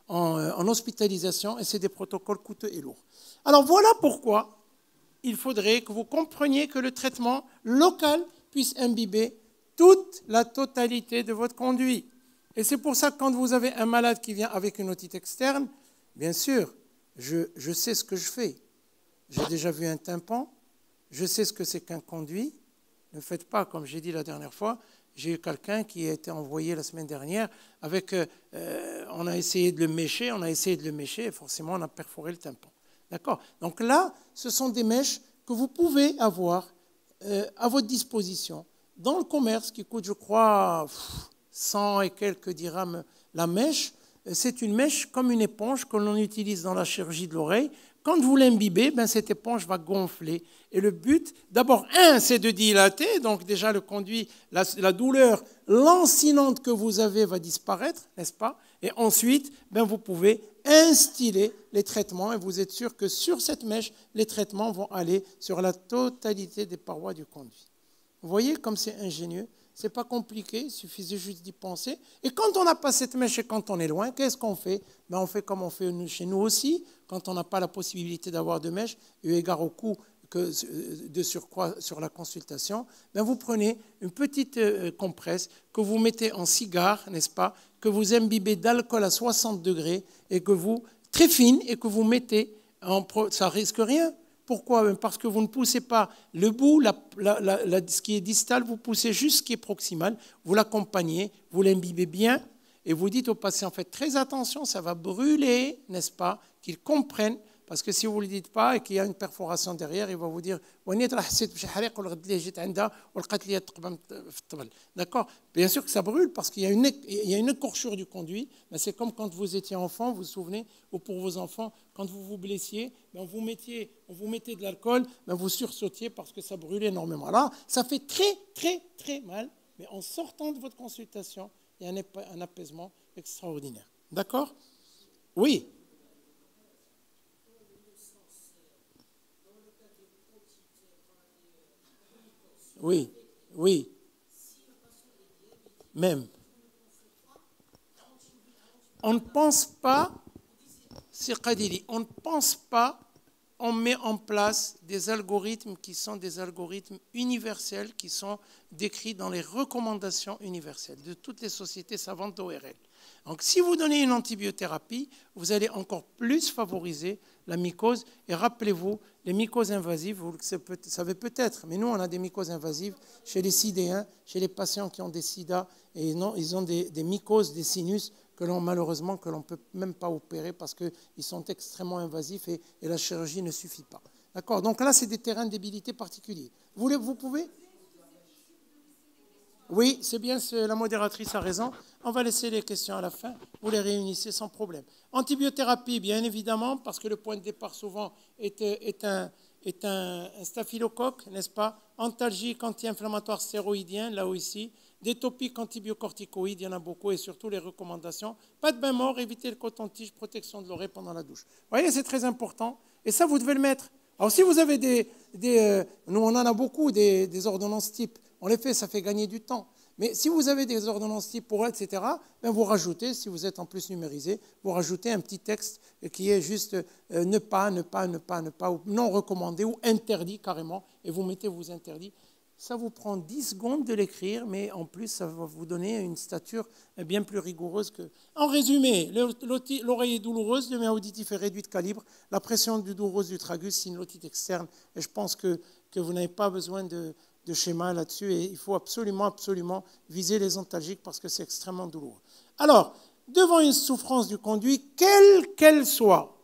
en hospitalisation et c'est des protocoles coûteux et lourds. Alors voilà pourquoi il faudrait que vous compreniez que le traitement local puisse imbiber toute la totalité de votre conduit. Et c'est pour ça que quand vous avez un malade qui vient avec une otite externe, bien sûr, je sais ce que je fais. J'ai déjà vu un tympan, je sais ce que c'est qu'un conduit. Ne faites pas, comme j'ai dit la dernière fois, j'ai eu quelqu'un qui a été envoyé la semaine dernière avec... on a essayé de le mêcher, et forcément on a perforé le tympan. D'accord? Donc là, ce sont des mèches que vous pouvez avoir à votre disposition dans le commerce qui coûte, je crois, 100 et quelques dirhams la mèche. C'est une mèche comme une éponge que l'on utilise dans la chirurgie de l'oreille. Quand vous l'imbibez, ben cette éponge va gonfler. Et le but, d'abord, c'est de dilater. Donc déjà, le conduit, la douleur lancinante que vous avez va disparaître, n'est-ce pas? Et ensuite, ben vous pouvez instiller les traitements. Et vous êtes sûr que sur cette mèche, les traitements vont aller sur la totalité des parois du conduit. Vous voyez comme c'est ingénieux? Ce n'est pas compliqué, il suffisait juste d'y penser. Et quand on n'a pas cette mèche et quand on est loin, qu'est-ce qu'on fait? Ben on fait comme on fait chez nous aussi, quand on n'a pas la possibilité d'avoir de mèche, eu égard au coût de surcroît sur la consultation, ben vous prenez une petite compresse que vous mettez en cigare, n'est-ce pas, que vous imbibez d'alcool à 60 degrés et que vous, très fine, et que vous mettez, ça risque rien. Pourquoi? Parce que vous ne poussez pas le bout, ce qui est distal, vous poussez juste ce qui est proximal, vous l'accompagnez, vous l'imbibez bien et vous dites au patient, faites très attention, ça va brûler, n'est-ce pas? Qu'il comprenne, parce que si vous ne le dites pas et qu'il y a une perforation derrière, il va vous dire, d'accord? Bien sûr que ça brûle parce qu'il y a une écorchure du conduit, mais c'est comme quand vous étiez enfant, vous vous souvenez, ou pour vos enfants, quand vous vous blessiez, on vous mettait de l'alcool, vous sursautiez parce que ça brûlait énormément. Alors, ça fait très, très, très mal, mais en sortant de votre consultation, il y a un apaisement extraordinaire. D'accord? Oui. Oui, oui. Même. On ne pense pas, c'est Qadili, on ne pense pas, on met en place des algorithmes qui sont des algorithmes universels, qui sont décrits dans les recommandations universelles de toutes les sociétés savantes d'ORL. Donc si vous donnez une antibiothérapie, vous allez encore plus favoriser la mycose. Et rappelez-vous, les mycoses invasives, vous le savez peut-être, mais nous on a des mycoses invasives chez les sidéens, chez les patients qui ont des sida, et non, ils ont des mycoses, des sinus, malheureusement, que l'on ne peut même pas opérer parce qu'ils sont extrêmement invasifs et la chirurgie ne suffit pas. D'accord? Donc là, c'est des terrains de débilité particuliers. Vous pouvez? Oui, c'est bien, la modératrice a raison. On va laisser les questions à la fin. Vous les réunissez sans problème. Antibiothérapie, bien évidemment, parce que le point de départ souvent est un staphylocoque, n'est-ce pas? Antalgique, anti-inflammatoire stéroïdien, là aussi. Des topiques antibiocorticoïdes, il y en a beaucoup, et surtout les recommandations. Pas de bain mort, éviter le coton-tige, protection de l'oreille pendant la douche. Vous voyez, c'est très important. Et ça, vous devez le mettre. Alors, si vous avez nous, on en a beaucoup, des ordonnances type. On les fait, ça fait gagner du temps. Mais si vous avez des ordonnances type pour etc., ben vous rajoutez, si vous êtes en plus numérisé, vous rajoutez un petit texte qui est juste ne pas, ou non recommandé, ou interdit carrément, et vous mettez vos interdits. Ça vous prend 10 secondes de l'écrire, mais en plus, ça va vous donner une stature bien plus rigoureuse que... En résumé, l'oreille est douloureuse, le nerf auditif est réduit de calibre, la pression douloureuse du tragus, c'est une otite externe, et je pense que vous n'avez pas besoin de schéma là-dessus, et il faut absolument, absolument viser les antalgiques parce que c'est extrêmement douloureux. Alors, devant une souffrance du conduit, quelle qu'elle soit,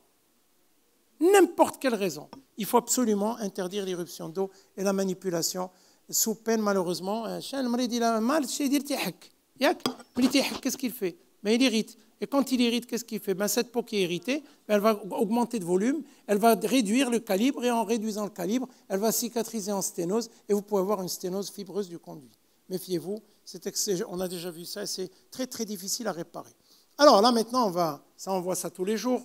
n'importe quelle raison, il faut absolument interdire l'irruption d'eau et la manipulation, sous peine malheureusement. Qu'est-ce qu'il fait? Il irrite. Et quand il irrite, qu'est-ce qu'il fait? Cette peau qui est irritée, elle va augmenter de volume, elle va réduire le calibre, et en réduisant le calibre, elle va cicatriser en sténose, et vous pouvez avoir une sténose fibreuse du conduit. Méfiez-vous, on a déjà vu ça, et c'est très très difficile à réparer. Alors là maintenant, on voit ça tous les jours,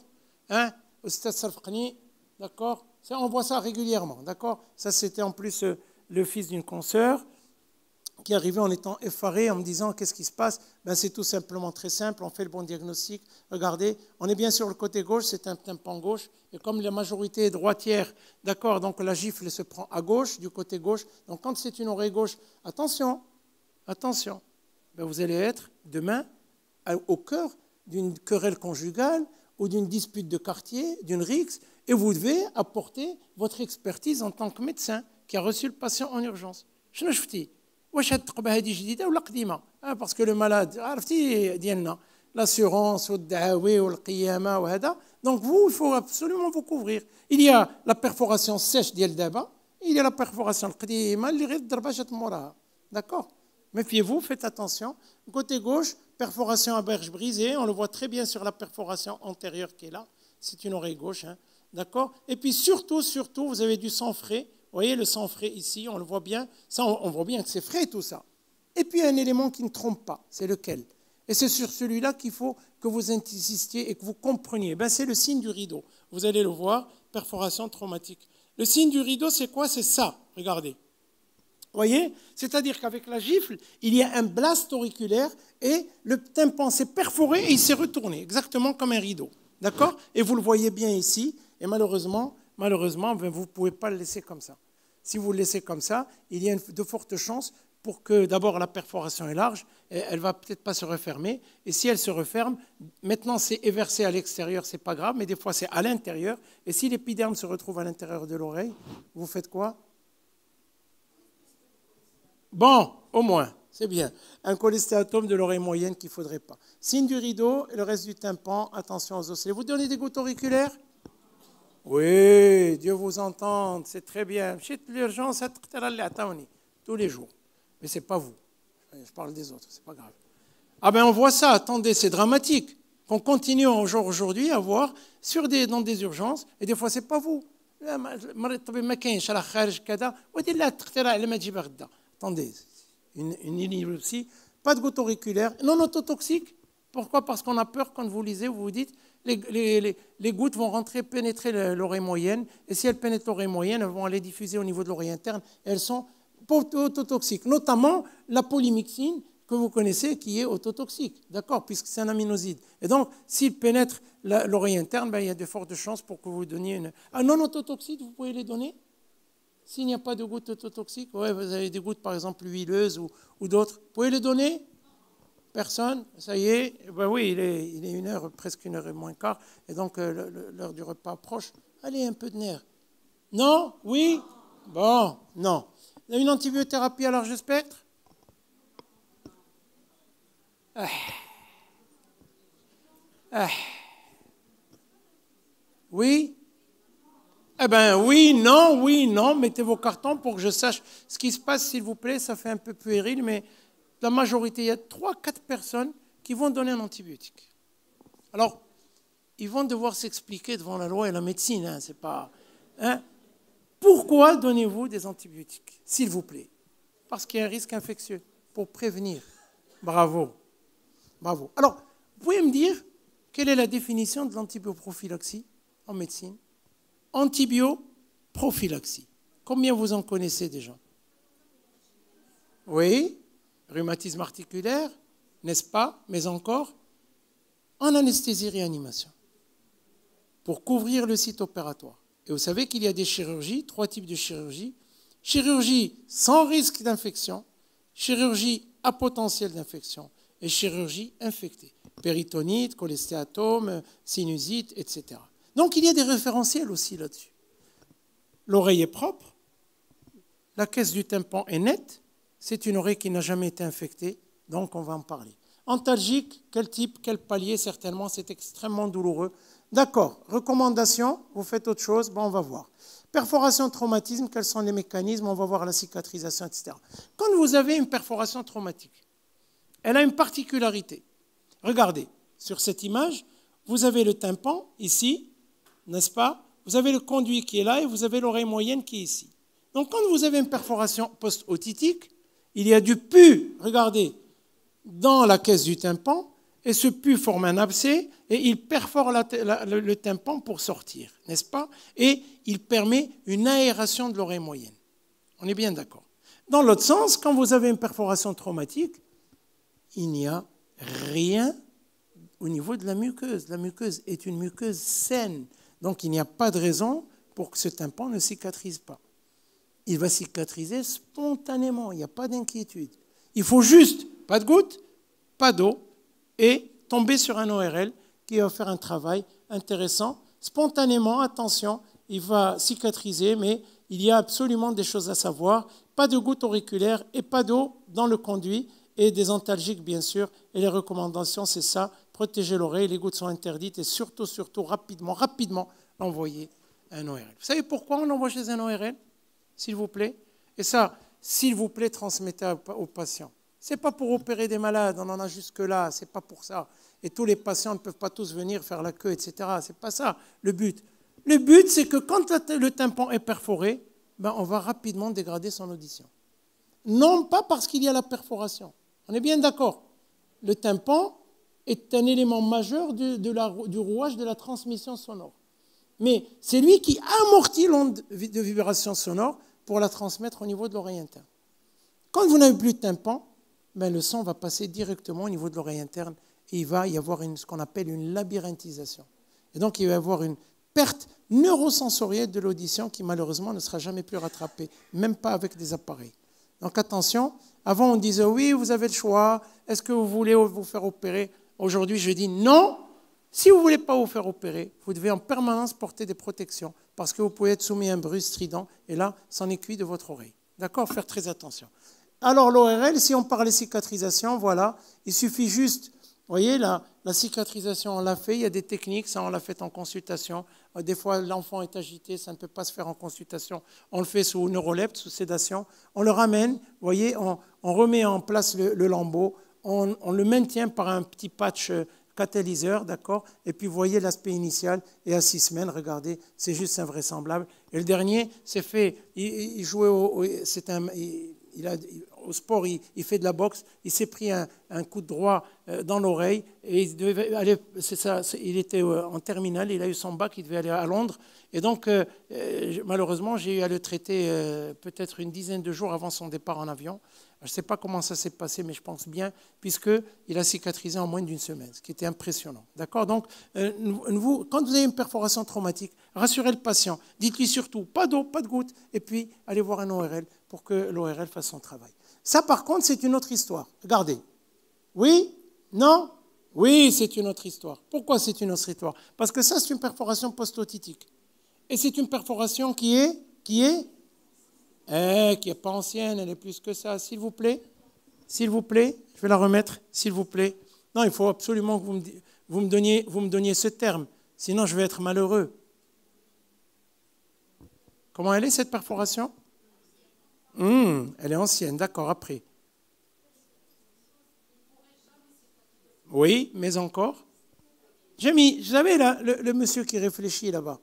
au Stade Salfqani, d'accord? On voit ça régulièrement, d'accord? Ça c'était en plus le fils d'une consoeur qui arrivait en étant effaré, en me disant qu'est-ce qui se passe? C'est tout simplement très simple, on fait le bon diagnostic. Regardez, on est bien sur le côté gauche, c'est un tympan gauche, et comme la majorité est droitière, d'accord, donc la gifle se prend à gauche, du côté gauche. Donc quand c'est une oreille gauche, attention, vous allez être demain au cœur d'une querelle conjugale ou d'une dispute de quartier, d'une rixe, et vous devez apporter votre expertise en tant que médecin qui a reçu le patient en urgence. Je ne sais pas. Parce que le malade, l'assurance, donc il faut absolument vous couvrir. Il y a la perforation sèche d'El Daba, il y a la perforation qdima, d'accord? Méfiez-vous, faites attention. Côté gauche, perforation à berge brisée. On le voit très bien sur la perforation antérieure qui est là. C'est une oreille gauche. Hein. D'accord? Et puis surtout, vous avez du sang frais. Vous voyez le sang frais ici, on le voit bien. Ça, on voit bien que c'est frais tout ça. Et puis un élément qui ne trompe pas. C'est lequel? Et c'est sur celui-là qu'il faut que vous insistiez et que vous compreniez. Ben, c'est le signe du rideau. Vous allez le voir, perforation traumatique. Le signe du rideau, c'est quoi? C'est ça. Regardez. Vous voyez? C'est-à-dire qu'avec la gifle, il y a un blast auriculaire et le tympan s'est perforé et il s'est retourné, exactement comme un rideau. D'accord? Et vous le voyez bien ici. Et malheureusement, vous ne pouvez pas le laisser comme ça. Si vous le laissez comme ça, il y a de fortes chances pour que d'abord la perforation est large, elle ne va peut-être pas se refermer. Et si elle se referme, maintenant c'est éversé à l'extérieur, ce n'est pas grave, mais des fois c'est à l'intérieur. Et si l'épiderme se retrouve à l'intérieur de l'oreille, vous faites quoi? Bon, au moins, c'est bien. Un cholestéatome de l'oreille moyenne qu'il ne faudrait pas. Signe du rideau et le reste du tympan, attention aux osselets. Vous donnez des gouttes auriculaires? Oui, Dieu vous entende, c'est très bien. L'urgence, tous les jours. Mais ce n'est pas vous. Je parle des autres, ce n'est pas grave. Ah ben on voit ça, attendez, c'est dramatique. Qu'on continue aujourd'hui à voir dans des urgences, et des fois ce n'est pas vous. Attendez, une épilepsie, pas de goutte auriculaire, non autotoxique. Pourquoi? Parce qu'on a peur quand vous lisez, vous vous dites, les gouttes vont pénétrer l'oreille moyenne, et si elles pénètrent l'oreille moyenne, elles vont aller diffuser au niveau de l'oreille interne, et elles sont autotoxiques, notamment la polymyxine que vous connaissez qui est autotoxique, d'accord, puisque c'est un aminoside. Et donc, s'il pénètre l'oreille interne, ben, il y a de fortes chances pour que vous donniez une... Ah, non autotoxique, vous pouvez les donner? S'il n'y a pas de gouttes autotoxiques, ouais, vous avez des gouttes par exemple huileuses ou d'autres, vous pouvez les donner? Personne? Ça y est? Ben oui, il est 1h, presque 1h et moins quart, et donc l'heure du repas approche. Allez, un peu de nerf. Non? Oui? Bon, non. Une antibiothérapie à large spectre? Oui? Eh bien, oui, non, mettez vos cartons pour que je sache ce qui se passe, s'il vous plaît. Ça fait un peu puéril, mais la majorité, il y a 3-4 personnes qui vont donner un antibiotique. Alors, ils vont devoir s'expliquer devant la loi et la médecine. Hein, c'est pas, hein. Pourquoi donnez-vous des antibiotiques, s'il vous plaît? Parce qu'il y a un risque infectieux, pour prévenir. Bravo. Bravo. Alors, vous pouvez me dire quelle est la définition de l'antibioprophylaxie en médecine? Antibioprophylaxie. Combien vous en connaissez déjà? Oui, rhumatisme articulaire, n'est-ce pas? Mais encore, en anesthésie-réanimation, pour couvrir le site opératoire. Et vous savez qu'il y a des chirurgies, 3 types de chirurgie. Chirurgie sans risque d'infection, chirurgie à potentiel d'infection et chirurgie infectée. Péritonite, cholestéatome, sinusite, etc. Donc il y a des référentiels aussi là-dessus. L'oreille est propre, la caisse du tympan est nette, c'est une oreille qui n'a jamais été infectée, donc on va en parler. Antalgique, quel type, quel palier? Certainement, c'est extrêmement douloureux. D'accord, recommandation, vous faites autre chose, bon, on va voir. Perforation, traumatisme, quels sont les mécanismes? On va voir la cicatrisation, etc. Quand vous avez une perforation traumatique, elle a une particularité. Regardez, sur cette image, vous avez le tympan ici, n'est-ce pas? Vous avez le conduit qui est là et vous avez l'oreille moyenne qui est ici. Donc quand vous avez une perforation post-otitique, il y a du pus, regardez, dans la caisse du tympan, et ce pus forme un abcès, et il perfore le tympan pour sortir, n'est-ce pas? Et il permet une aération de l'oreille moyenne. On est bien d'accord. Dans l'autre sens, quand vous avez une perforation traumatique, il n'y a rien au niveau de la muqueuse. La muqueuse est une muqueuse saine, donc il n'y a pas de raison pour que ce tympan ne cicatrise pas. Il va cicatriser spontanément, il n'y a pas d'inquiétude. Il faut juste, pas de gouttes, pas d'eau, et tomber sur un ORL qui va faire un travail intéressant. Spontanément, attention, il va cicatriser, mais il y a absolument des choses à savoir. Pas de gouttes auriculaires et pas d'eau dans le conduit, et des antalgiques, bien sûr. Et les recommandations, c'est ça, protéger l'oreille, les gouttes sont interdites, et surtout, rapidement, envoyer un ORL. Vous savez pourquoi on l'envoie chez un ORL? S'il vous plaît. Et ça, s'il vous plaît, transmettez aux patients. Ce n'est pas pour opérer des malades, on en a jusque-là, ce n'est pas pour ça. Et tous les patients ne peuvent pas tous venir faire la queue, etc. Ce n'est pas ça le but. Le but, c'est que quand le tympan est perforé, ben, on va rapidement dégrader son audition. Non pas parce qu'il y a la perforation. On est bien d'accord. Le tympan est un élément majeur du rouage de la transmission sonore. Mais c'est lui qui amortit l'onde de vibration sonore pour la transmettre au niveau de l'oreille interne. Quand vous n'avez plus de tympan, ben le son va passer directement au niveau de l'oreille interne et il va y avoir ce qu'on appelle une labyrinthisation. Et donc il va y avoir une perte neurosensorielle de l'audition qui malheureusement ne sera jamais plus rattrapée, même pas avec des appareils. Donc attention, avant on disait oui, vous avez le choix, est-ce que vous voulez vous faire opérer? Aujourd'hui je dis non, si vous ne voulez pas vous faire opérer, vous devez en permanence porter des protections parce que vous pouvez être soumis à un bruit strident et là, c'en est cuit de votre oreille. D'accord? Faire très attention. Alors l'ORL, si on parle de cicatrisation, voilà, il suffit juste, vous voyez, la cicatrisation, on l'a fait, il y a des techniques, ça on l'a fait en consultation. Des fois, l'enfant est agité, ça ne peut pas se faire en consultation. On le fait sous neurolepte, sous sédation. On le ramène, vous voyez, on remet en place le lambeau, on le maintient par un petit patch catalyseur, d'accord? Et puis, vous voyez l'aspect initial, et à 6 semaines, regardez, c'est juste invraisemblable. Et le dernier, c'est fait, il jouait au sport, il fait de la boxe, il s'est pris un coup de droit dans l'oreille, et il devait aller, il était en terminale, il a eu son bac, il devait aller à Londres, et donc, malheureusement, j'ai eu à le traiter peut-être une dizaine de jours avant son départ en avion. Je ne sais pas comment ça s'est passé, mais je pense bien, puisqu'il a cicatrisé en moins d'une semaine, ce qui était impressionnant. D'accord? Donc, quand vous avez une perforation traumatique, rassurez le patient. Dites-lui surtout, pas d'eau, pas de gouttes, et puis allez voir un ORL pour que l'ORL fasse son travail. Ça, par contre, c'est une autre histoire. Regardez. Oui? Non? Oui, c'est une autre histoire. Pourquoi c'est une autre histoire? Parce que ça, c'est une perforation post-otitique. Et c'est une perforation qui n'est pas ancienne, elle est plus que ça. S'il vous plaît, je vais la remettre, s'il vous plaît. Non, il faut absolument que vous me donniez ce terme, sinon je vais être malheureux. Comment elle est, cette perforation? Elle est ancienne, d'accord, après. Oui, mais encore. Vous savez, là, le monsieur qui réfléchit là-bas,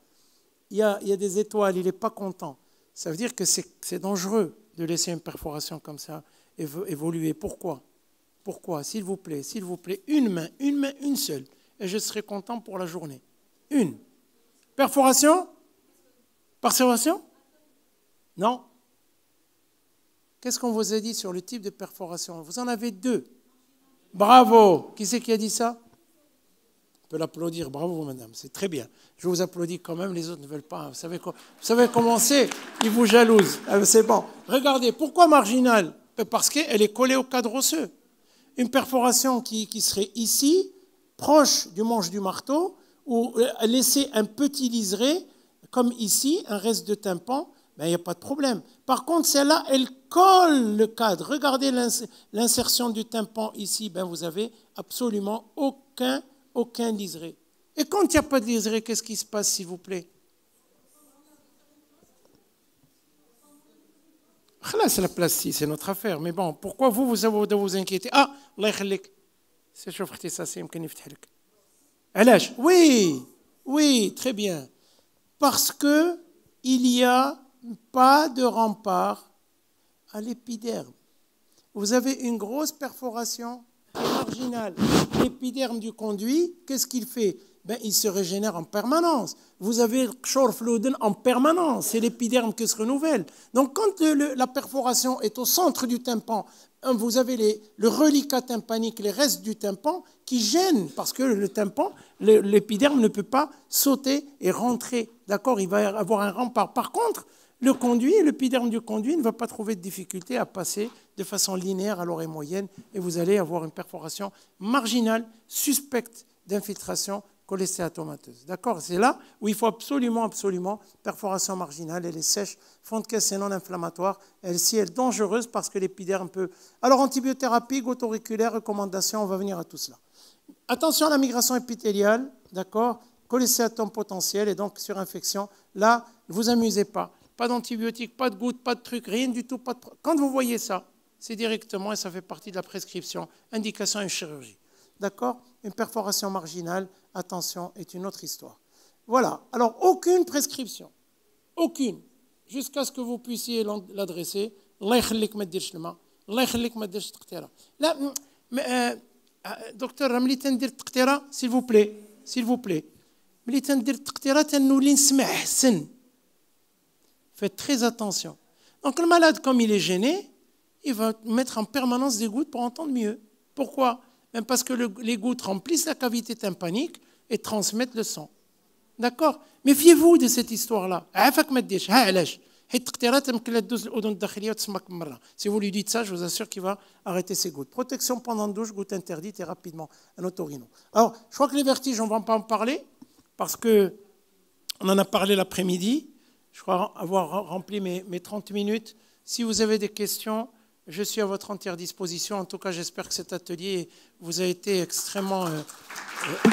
il y a des étoiles, il n'est pas content. Ça veut dire que c'est dangereux de laisser une perforation comme ça évoluer. Pourquoi? Pourquoi? S'il vous plaît, une main, une seule, et je serai content pour la journée. Une. Perforation? Perforation? Non. Qu'est-ce qu'on vous a dit sur le type de perforation? Vous en avez 2. Bravo. Qui c'est qui a dit ça? On peut l'applaudir. Bravo, madame. C'est très bien. Je vous applaudis quand même. Les autres ne veulent pas. Vous savez comment c'est? Ils vous jalousent. C'est bon. Regardez. Pourquoi marginale? Parce qu'elle est collée au cadre osseux. Une perforation qui serait ici, proche du manche du marteau, ou laisser un petit liseré, comme ici, un reste de tympan, ben, il n'y a pas de problème. Par contre, celle-là, elle colle le cadre. Regardez l'insertion du tympan ici. Ben, vous n'avez absolument aucun liseré. Et quand il n'y a pas de liseré, qu'est-ce qui se passe, s'il vous plaît? Là, c'est la plastie, c'est notre affaire. Mais bon, pourquoi vous avez vous inquiéter? Ah, Allah yakhlik. C'est chaud, ça, c'est يمكن يفتح لك. علاش? Oui, très bien. Parce que il n'y a pas de rempart à l'épiderme. Vous avez une grosse perforation marginale. L'épiderme du conduit, qu'est-ce qu'il fait? Ben, il se régénère en permanence. Vous avez le Schorfloden en permanence. C'est l'épiderme qui se renouvelle. Donc, quand la perforation est au centre du tympan, vous avez le reliquat tympanique, les restes du tympan qui gênent parce que le tympan, l'épiderme ne peut pas sauter et rentrer. D'accord? Il va y avoir un rempart. Par contre, l'épiderme du conduit ne va pas trouver de difficulté à passer de façon linéaire à l'oreille moyenne et vous allez avoir une perforation marginale, suspecte d'infiltration cholestéatomateuse. D'accord? C'est là où il faut absolument, perforation marginale, elle est sèche, fond de caisse c'est non inflammatoire, elle-ci est dangereuse parce que l'épiderme peut... Alors antibiothérapie, goutte auriculaire, recommandation, on va venir à tout cela. Attention à la migration épithéliale, d'accord? Cholestéatome potentiel et donc surinfection. Là, ne vous amusez pas. Pas d'antibiotiques, pas de gouttes, pas de trucs, rien du tout. Quand vous voyez ça, c'est directement, et ça fait partie de la prescription, indication à une chirurgie. D'accord? Une perforation marginale, attention, est une autre histoire. Voilà. Alors, aucune prescription. Aucune. Jusqu'à ce que vous puissiez l'adresser. Allah yakhlik ma dirch lma. Allah yakhlik ma dirch tqtira. Là, docteur, ملي تندير التقطيره s'il vous plaît. S'il vous plaît. ملي تندير التقطيره تنولي نسمع حسن. Faites très attention. Donc, le malade, comme il est gêné, il va mettre en permanence des gouttes pour entendre mieux. Pourquoi? Même parce que les gouttes remplissent la cavité tympanique et transmettent le son. D'accord? Méfiez-vous de cette histoire-là. Si vous lui dites ça, je vous assure qu'il va arrêter ses gouttes. Protection pendant la douche, gouttes interdites et rapidement un otorino. Alors, je crois que les vertiges, on ne va pas en parler parce qu'on en a parlé l'après-midi. Je crois avoir rempli mes 30 minutes. Si vous avez des questions, je suis à votre entière disposition. En tout cas, j'espère que cet atelier vous a été extrêmement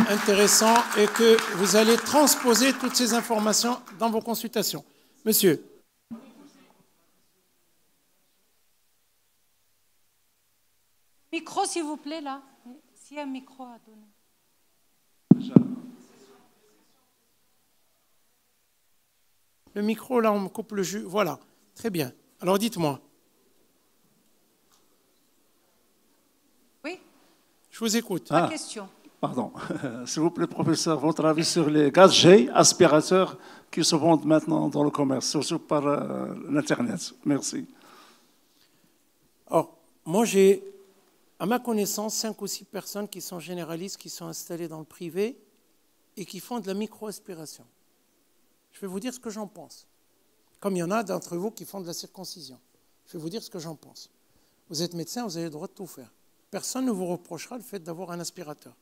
intéressant et que vous allez transposer toutes ces informations dans vos consultations. Monsieur. Micro, s'il vous plaît, là. S'il y a un micro à donner. Le micro, là, on me coupe le jus. Voilà, très bien. Alors, dites-moi. Oui. Je vous écoute. La question. Pardon. S'il vous plaît, professeur, votre avis sur les gaz G, aspirateurs qui se vendent maintenant dans le commerce, surtout par l'Internet. Merci. Alors, moi, j'ai, à ma connaissance, 5 ou 6 personnes qui sont généralistes, qui sont installées dans le privé et qui font de la micro-aspiration. Je vais vous dire ce que j'en pense. Comme il y en a d'entre vous qui font de la circoncision. Je vais vous dire ce que j'en pense. Vous êtes médecin, vous avez le droit de tout faire. Personne ne vous reprochera le fait d'avoir un aspirateur.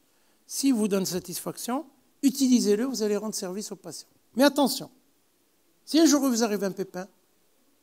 S'il vous donne satisfaction, utilisez-le, vous allez rendre service au patient. Mais attention, si un jour vous arrive un pépin,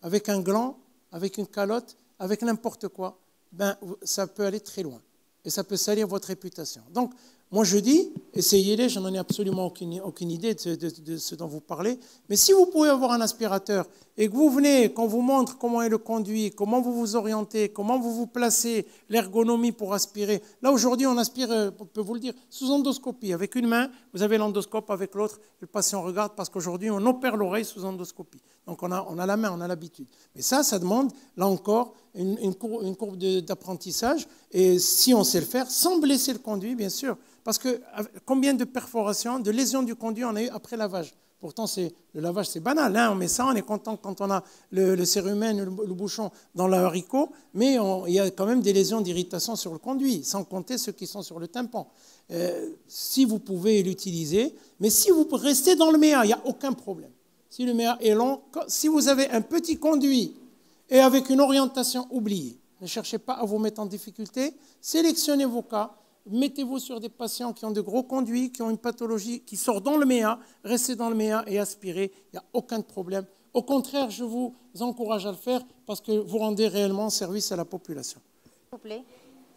avec un gland, avec une calotte, avec n'importe quoi, ben, ça peut aller très loin. Et ça peut salir votre réputation. Donc, moi je dis, essayez-les, je n'en ai absolument aucune idée de ce dont vous parlez, mais si vous pouvez avoir un aspirateur et que vous venez, qu'on vous montre comment est le conduit, comment vous vous orientez, comment vous vous placez, l'ergonomie pour aspirer. Là aujourd'hui on aspire, on peut vous le dire, sous endoscopie. Avec une main, vous avez l'endoscope, avec l'autre, le patient regarde parce qu'aujourd'hui on opère l'oreille sous endoscopie. Donc on a la main, on a l'habitude. Mais ça demande, là encore, une courbe d'apprentissage. Et si on sait le faire, sans blesser le conduit, bien sûr. Parce que combien de perforations, de lésions du conduit on a eu après lavage? Pourtant, le lavage, c'est banal. Hein, on met ça, on est content quand on a le cérumen, le bouchon dans le haricot, mais il y a quand même des lésions d'irritation sur le conduit, sans compter ceux qui sont sur le tympan. Si vous pouvez l'utiliser, mais si vous restez dans le méa, il n'y a aucun problème. Si le méa est long, si vous avez un petit conduit et avec une orientation oubliée, ne cherchez pas à vous mettre en difficulté, sélectionnez vos cas, mettez-vous sur des patients qui ont de gros conduits, qui ont une pathologie, qui sort dans le méa, restez dans le méa et aspirez, il n'y a aucun problème. Au contraire, je vous encourage à le faire parce que vous rendez réellement service à la population. S'il vous plaît.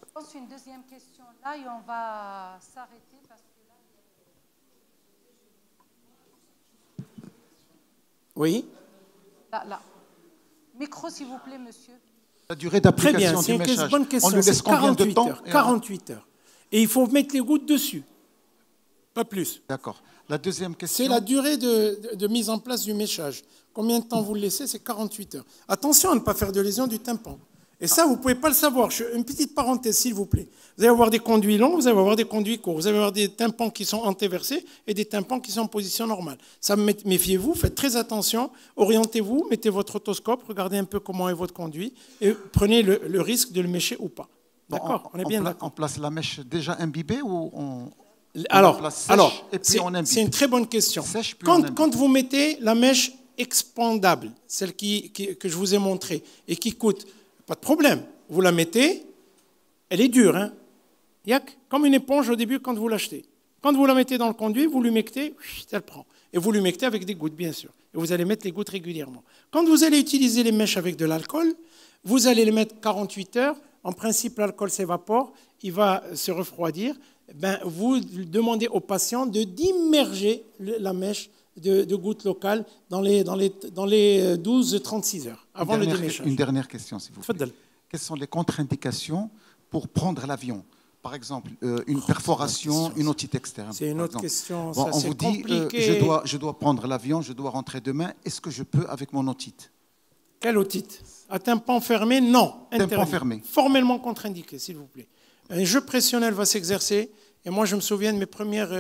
Je pose une deuxième question là et on va s'arrêter parce que là... Oui. Là. Micro, s'il vous plaît, monsieur. La durée d'application du méchage. C'est une bonne question. On lui laisse combien de temps? 48 heures. Et il faut mettre les gouttes dessus. Pas plus. D'accord. La deuxième question. C'est la durée de mise en place du méchage. Combien de temps vous le laissez? C'est 48 heures. Attention à ne pas faire de lésion du tympan. Et ça, vous ne pouvez pas le savoir. Une petite parenthèse, s'il vous plaît. Vous allez avoir des conduits longs, vous allez avoir des conduits courts. Vous allez avoir des tympans qui sont antéversés et des tympans qui sont en position normale. Ça, méfiez-vous, faites très attention. Orientez-vous, mettez votre otoscope, regardez un peu comment est votre conduit et prenez le risque de le mécher ou pas. D'accord? On est bien d'accord. On place la mèche déjà imbibée ou on Alors, place sèche et puis on imbibe? C'est une très bonne question. Sèche, puis on imbibe. Quand vous mettez la mèche expandable, celle que je vous ai montrée et qui coûte, pas de problème, vous la mettez, elle est dure, hein? Comme une éponge au début quand vous l'achetez. Quand vous la mettez dans le conduit, vous l'humectez, elle prend. Et vous l'humectez avec des gouttes, bien sûr. Et vous allez mettre les gouttes régulièrement. Quand vous allez utiliser les mèches avec de l'alcool, vous allez les mettre 48 heures. En principe, l'alcool s'évapore, il va se refroidir. Ben, vous demandez au patient d'immerger la mèche de gouttes locales dans les 12-36 heures avant le déméchage. Une dernière question, s'il vous plaît. quelles sont les contre-indications pour prendre l'avion? Par exemple, une perforation, une otite externe. C'est une par autre exemple. question. Bon, Ça, on c'est vous dit, compliqué. je dois prendre l'avion, je dois rentrer demain. Est-ce que je peux avec mon otite? Quelle otite? À tympan fermé, non. Tympan Interdit. fermé. Formellement contre-indiqué, s'il vous plaît. Un jeu pressionnel va s'exercer. Et moi, je me souviens de mes premières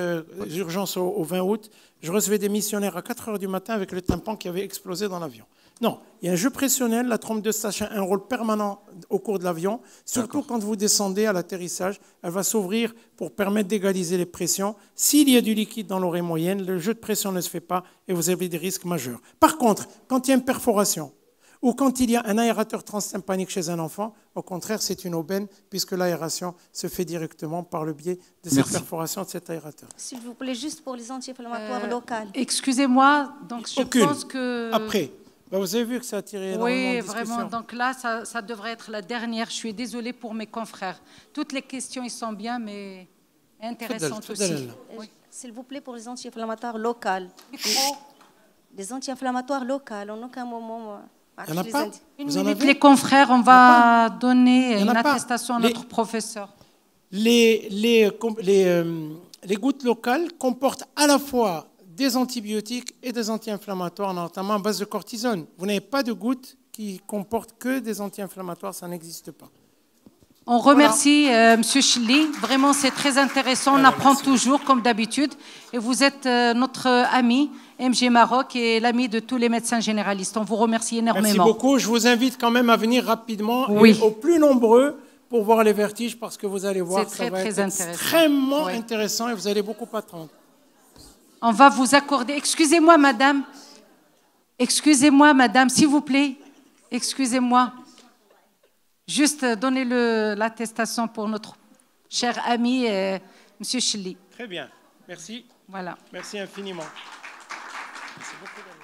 urgences au 20 août. Je recevais des missionnaires à 4 heures du matin avec le tympan qui avait explosé dans l'avion. Non, il y a un jeu pressionnel. La trompe de stage a un rôle permanent au cours de l'avion. Surtout quand vous descendez à l'atterrissage, elle va s'ouvrir pour permettre d'égaliser les pressions. S'il y a du liquide dans l'oreille moyenne, le jeu de pression ne se fait pas et vous avez des risques majeurs. Par contre, quand il y a une perforation, ou quand il y a un aérateur transtympanique chez un enfant, au contraire, c'est une aubaine, puisque l'aération se fait directement par le biais de cette perforation de cet aérateur. S'il vous plaît, juste pour les anti-inflammatoires locales. Excusez-moi, donc je Aucune. pense que... Après, ben, vous avez vu que ça a attiré énormément Oui, de discussions. vraiment. Donc là, ça devrait être la dernière. Je suis désolée pour mes confrères. Toutes les questions, ils sont bien, mais intéressantes aussi. Oui. S'il vous plaît, pour les anti-inflammatoires locales. Les anti-inflammatoires locales, en aucun moment... Il n'y en a pas? Une Vous en minute, avez? les confrères, on va donner Il y en une a pas. attestation à Les- notre professeur. Les gouttes locales comportent à la fois des antibiotiques et des anti-inflammatoires, notamment à base de cortisone. Vous n'avez pas de gouttes qui comportent que des anti-inflammatoires, ça n'existe pas. On remercie Monsieur Chili. Vraiment, c'est très intéressant. On apprend toujours, comme d'habitude. Et vous êtes notre ami, MG Maroc, et l'ami de tous les médecins généralistes. On vous remercie énormément. Merci beaucoup. Je vous invite quand même à venir rapidement Oui. et au plus nombreux pour voir les vertiges, parce que vous allez voir, C'est ça très, va très être intéressant. extrêmement Oui. intéressant et vous allez beaucoup attendre. On va vous accorder... Excusez-moi, madame. Excusez-moi, madame, s'il vous plaît. Excusez-moi. Juste donnez l'attestation pour notre cher ami, Monsieur Chili. Très bien. Merci. Voilà. Merci infiniment. Merci beaucoup.